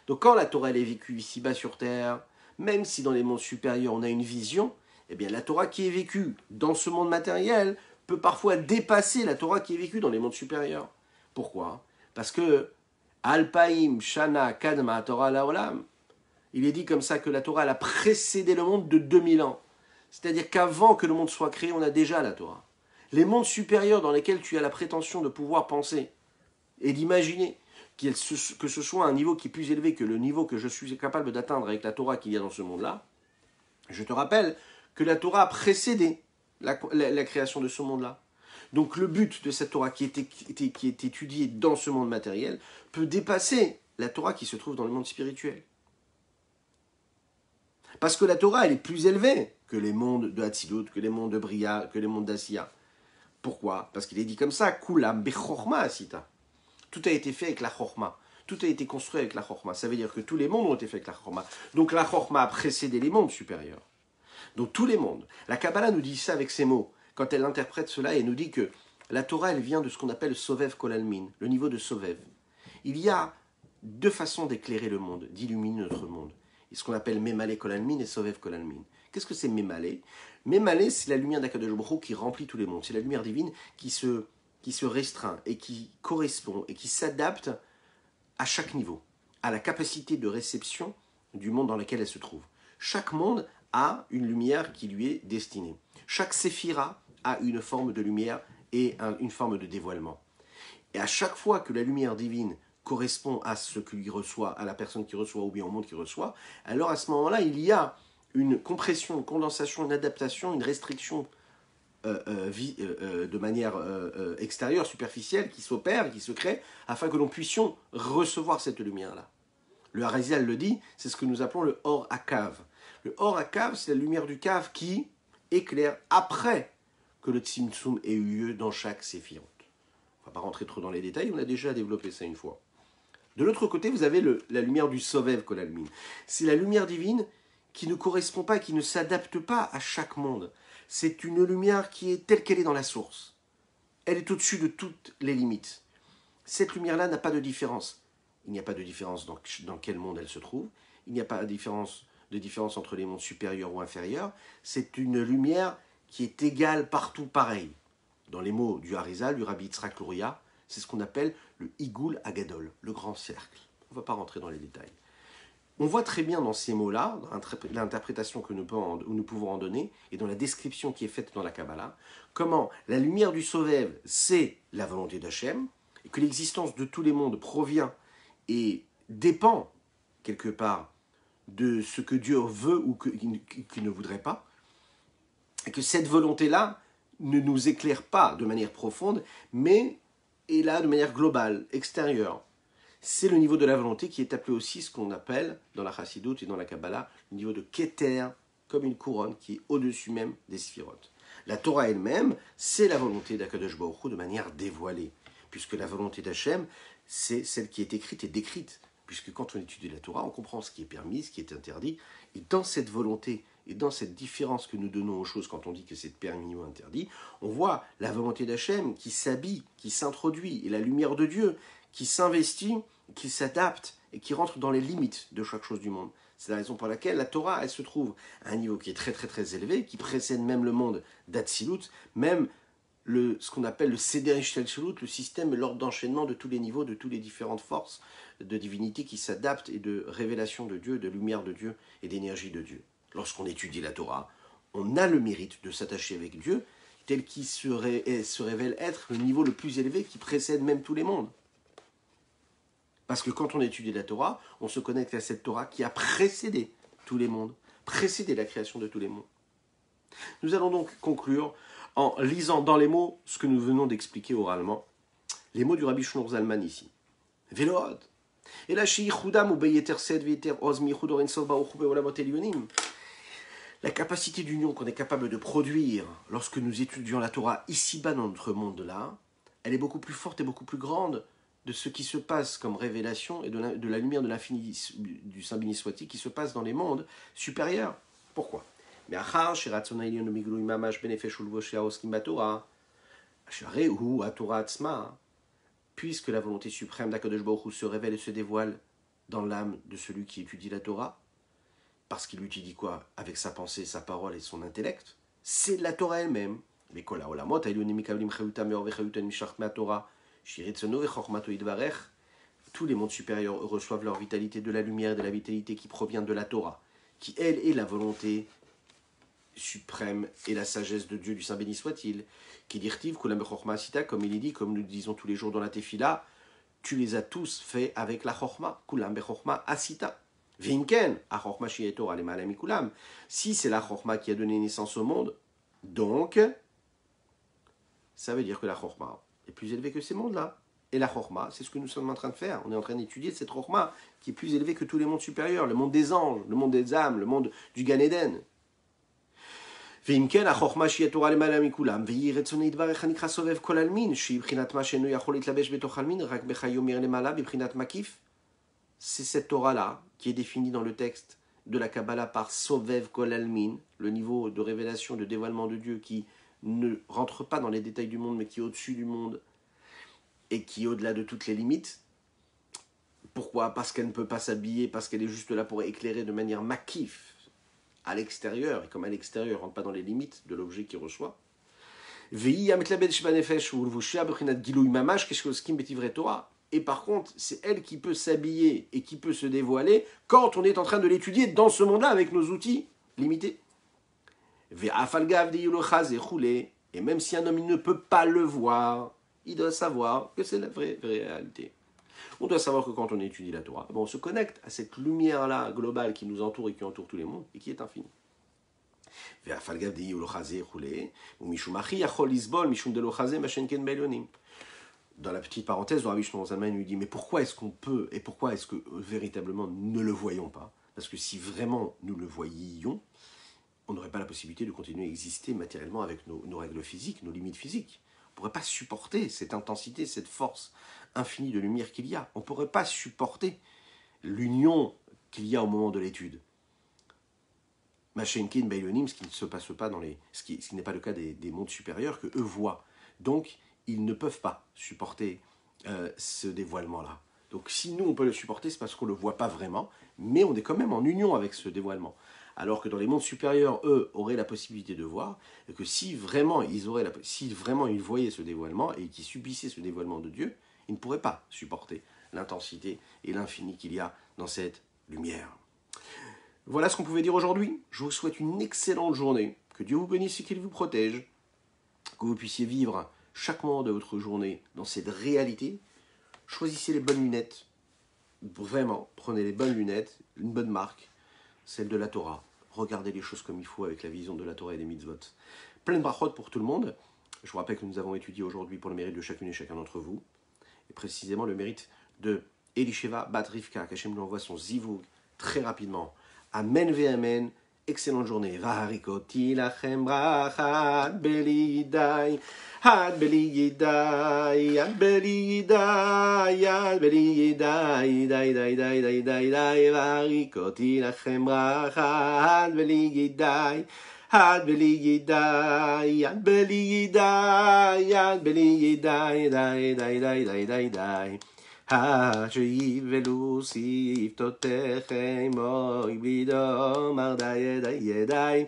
Donc quand la Torah elle est vécue ici-bas sur Terre, même si dans les mondes supérieurs on a une vision, eh bien la Torah qui est vécue dans ce monde matériel peut parfois dépasser la Torah qui est vécue dans les mondes supérieurs. Pourquoi? Parce que Alpaim, Shana, Kadma, Torah, Laolam, il est dit comme ça que la Torah elle a précédé le monde de 2000 ans. C'est-à-dire qu'avant que le monde soit créé, on a déjà la Torah. Les mondes supérieurs dans lesquels tu as la prétention de pouvoir penser et d'imaginer que ce soit un niveau qui est plus élevé que le niveau que je suis capable d'atteindre avec la Torah qu'il y a dans ce monde-là, je te rappelle que la Torah a précédé la création de ce monde-là. Donc le but de cette Torah qui est étudiée dans ce monde matériel peut dépasser la Torah qui se trouve dans le monde spirituel. Parce que la Torah, elle est plus élevée que les mondes de Hatzilut, que les mondes de Bria, que les mondes d'Asiya. Pourquoi? Parce qu'il est dit comme ça, Kulam bechorma asita. Tout a été fait avec la chorma. Tout a été construit avec la chorma. Ça veut dire que tous les mondes ont été faits avec la chorma. Donc la chorma a précédé les mondes supérieurs. Donc tous les mondes. La Kabbalah nous dit ça avec ses mots. Quand elle interprète cela, elle nous dit que la Torah, elle vient de ce qu'on appelle Sovev Kolalmin, le niveau de Sovev. Il y a deux façons d'éclairer le monde, d'illuminer notre monde. Et ce qu'on appelle Memale Kolalmin et Sovev Kolalmin. Qu'est-ce que c'est Memale? Memale, c'est la lumière d'Akadosh Baruch Hu qui remplit tout le monde. C'est la lumière divine qui se restreint et qui correspond et qui s'adapte à chaque niveau, à la capacité de réception du monde dans lequel elle se trouve. Chaque monde a une lumière qui lui est destinée. Chaque séphira a une forme de lumière et une forme de dévoilement. Et à chaque fois que la lumière divine correspond à ce qu'il reçoit, à la personne qui reçoit ou bien au monde qui reçoit, alors à ce moment-là, il y a une compression, une condensation, une adaptation, une restriction de manière extérieure, superficielle, qui s'opère, qui se crée, afin que l'on puissions recevoir cette lumière-là. Le Harizel le dit, c'est ce que nous appelons le Or Akav. Le Or Akav, c'est la lumière du cave qui éclaire après que le Tzimtzum ait eu lieu dans chaque séphirote. On ne va pas rentrer trop dans les détails, on a déjà développé ça une fois. De l'autre côté, vous avez la lumière du Sovev Kolalmin. C'est la lumière divine qui ne correspond pas, qui ne s'adapte pas à chaque monde. C'est une lumière qui est telle qu'elle est dans la source. Elle est au-dessus de toutes les limites. Cette lumière-là n'a pas de différence. Il n'y a pas de différence dans quel monde elle se trouve. Il n'y a pas de différence entre les mondes supérieurs ou inférieurs. C'est une lumière qui est égale partout pareil. Dans les mots du Harizal, du Rabbi Yitzhak Luria, c'est ce qu'on appelle le Igul Agadol, le grand cercle. On ne va pas rentrer dans les détails. On voit très bien dans ces mots-là, dans l'interprétation que nous pouvons en donner, et dans la description qui est faite dans la Kabbalah, comment la lumière du Sovev, c'est la volonté d'Hachem, et que l'existence de tous les mondes provient et dépend, quelque part, de ce que Dieu veut ou qu'il ne voudrait pas, et que cette volonté-là ne nous éclaire pas de manière profonde, mais est là de manière globale, extérieure. C'est le niveau de la volonté qui est appelé aussi ce qu'on appelle, dans la Chassidut et dans la Kabbalah, le niveau de Keter, comme une couronne qui est au-dessus même des Sphirot. La Torah elle-même, c'est la volonté d'Akadosh Baruch Hu de manière dévoilée, puisque la volonté d'Hachem, c'est celle qui est écrite et décrite, puisque quand on étudie la Torah, on comprend ce qui est permis, ce qui est interdit, et dans cette volonté et dans cette différence que nous donnons aux choses quand on dit que c'est permis ou interdit, on voit la volonté d'Hachem qui s'habille, qui s'introduit, et la lumière de Dieu qui s'investit, qui s'adapte et qui rentre dans les limites de chaque chose du monde. C'est la raison pour laquelle la Torah, elle se trouve à un niveau qui est très très très élevé, qui précède même le monde d'Atsilut, même ce qu'on appelle le Seder Ishtalshelut, le système et l'ordre d'enchaînement de tous les niveaux, de toutes les différentes forces de divinité qui s'adaptent et de révélation de Dieu, de lumière de Dieu et d'énergie de Dieu. Lorsqu'on étudie la Torah, on a le mérite de s'attacher avec Dieu, tel qu'il se révèle être le niveau le plus élevé qui précède même tous les mondes. Parce que quand on étudie la Torah, on se connecte à cette Torah qui a précédé tous les mondes, précédé la création de tous les mondes. Nous allons donc conclure en lisant dans les mots ce que nous venons d'expliquer oralement, les mots du Rabbi Shneur Zalman ici. Veload. Et la la capacité d'union qu'on est capable de produire lorsque nous étudions la Torah ici-bas dans notre monde-là, elle est beaucoup plus forte et beaucoup plus grande de ce qui se passe comme révélation et de la lumière de l'infini du Saint béni soit-il qui se passe dans les mondes supérieurs. Pourquoi ? Puisque la volonté suprême d'Akadosh Baruch Hu se révèle et se dévoile dans l'âme de celui qui étudie la Torah, parce qu'il étudie quoi ? Avec sa pensée, sa parole et son intellect, c'est la Torah elle-même. Tous les mondes supérieurs reçoivent leur vitalité de la lumière et de la vitalité qui provient de la Torah, qui elle est la volonté suprême et la sagesse de Dieu du Saint béni soit-il, qui dirtive comme il est dit, comme nous le disons tous les jours dans la Tefila, tu les as tous faits avec la chorma, kulam bechorma asita. Vinken, a chorma shietor alemalam kulam. Si c'est la chorma qui a donné naissance au monde, donc ça veut dire que la chorma est plus élevée que ces mondes-là. Et la chorma, c'est ce que nous sommes en train de faire. On est en train d'étudier cette chorma qui est plus élevée que tous les mondes supérieurs, le monde des anges, le monde des âmes, le monde du Gan Eden. ואם כן, החוכמה שהיא התורה למעלה מכולם, והיא רצוני יתברך הנקרא סובב כל עלמין, שהיא בחינת מה שאינו יכול להתלבש בתוך עלמין, רק בחיום ירא למעלה, בבחינת מקיף. C'est cette Torah-là qui est définie dans le texte de la Kabbalah par Sovev Kol Almin, le niveau de révélation, de dévoilement de Dieu qui ne rentre pas dans les détails du monde, mais qui est au-dessus du monde et qui est au-delà de toutes les limites. Pourquoi ? Parce qu'elle ne peut pas s'habiller, parce qu'elle est juste là pour éclairer de manière makif, à l'extérieur, et comme à l'extérieur, elle ne rentre pas dans les limites de l'objet qu'il reçoit. Et par contre, c'est elle qui peut s'habiller et qui peut se dévoiler quand on est en train de l'étudier dans ce monde-là avec nos outils limités. Et même si un homme il ne peut pas le voir, il doit savoir que c'est la vraie réalité. On doit savoir que quand on étudie la Torah, on se connecte à cette lumière-là globale qui nous entoure et qui entoure tous les mondes et qui est infinie. Dans la petite parenthèse, le Rabbi Shneur Zalman lui dit, mais pourquoi est-ce qu'on peut et pourquoi est-ce que véritablement nous ne le voyons pas ? Parce que si vraiment nous le voyions, on n'aurait pas la possibilité de continuer à exister matériellement avec nos règles physiques, nos limites physiques. On ne pourrait pas supporter cette intensité, cette force infinie de lumière qu'il y a. On ne pourrait pas supporter l'union qu'il y a au moment de l'étude. Machenkin, Bailonim, ce qui ne se passe pas ce qui n'est pas le cas des mondes supérieurs que eux voient. Donc, ils ne peuvent pas supporter ce dévoilement-là. Donc si nous, on peut le supporter, c'est parce qu'on ne le voit pas vraiment, mais on est quand même en union avec ce dévoilement. Alors que dans les mondes supérieurs, eux, auraient la possibilité de voir, et que si vraiment ils voyaient ce dévoilement, et qu'ils subissaient ce dévoilement de Dieu, ils ne pourraient pas supporter l'intensité et l'infini qu'il y a dans cette lumière. Voilà ce qu'on pouvait dire aujourd'hui. Je vous souhaite une excellente journée. Que Dieu vous bénisse et qu'il vous protège. Que vous puissiez vivre chaque moment de votre journée dans cette réalité. Choisissez les bonnes lunettes. Vraiment, prenez les bonnes lunettes, une bonne marque, celle de la Torah. Regardez les choses comme il faut avec la vision de la Torah et des mitzvot. Plein de brachot pour tout le monde. Je vous rappelle que nous avons étudié aujourd'hui pour le mérite de chacune et chacun d'entre vous. Et précisément le mérite de Elisheva Bat Rivka, qu'Hachem lui envoie son zivug très rapidement. Amen ve amen. Excellente journée. Varikoti lachem brachat belidai. Had belidai. Had belidai. Had belidai. Dai dai dai dai dai dai. Varikoti lachem brachat belidai. Had belidai. Had belidai. Had belidai. Dai dai dai dai dai dai. שיבלו שפתותיכם אוי בלי דומר די ידי ידי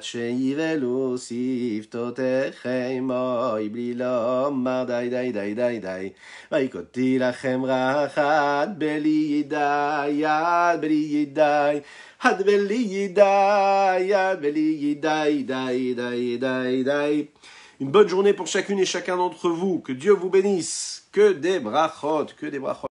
שיבלו שפתותיכם אוי בלי לומר די די די די די ויקותי לכם רחת בלי ידי יד בלי ידי יד בלי ידי יד בלי ידי די די די די. Une bonne journée pour chacune et chacun d'entre vous. Que Dieu vous bénisse. Que des brachot, que des brachot.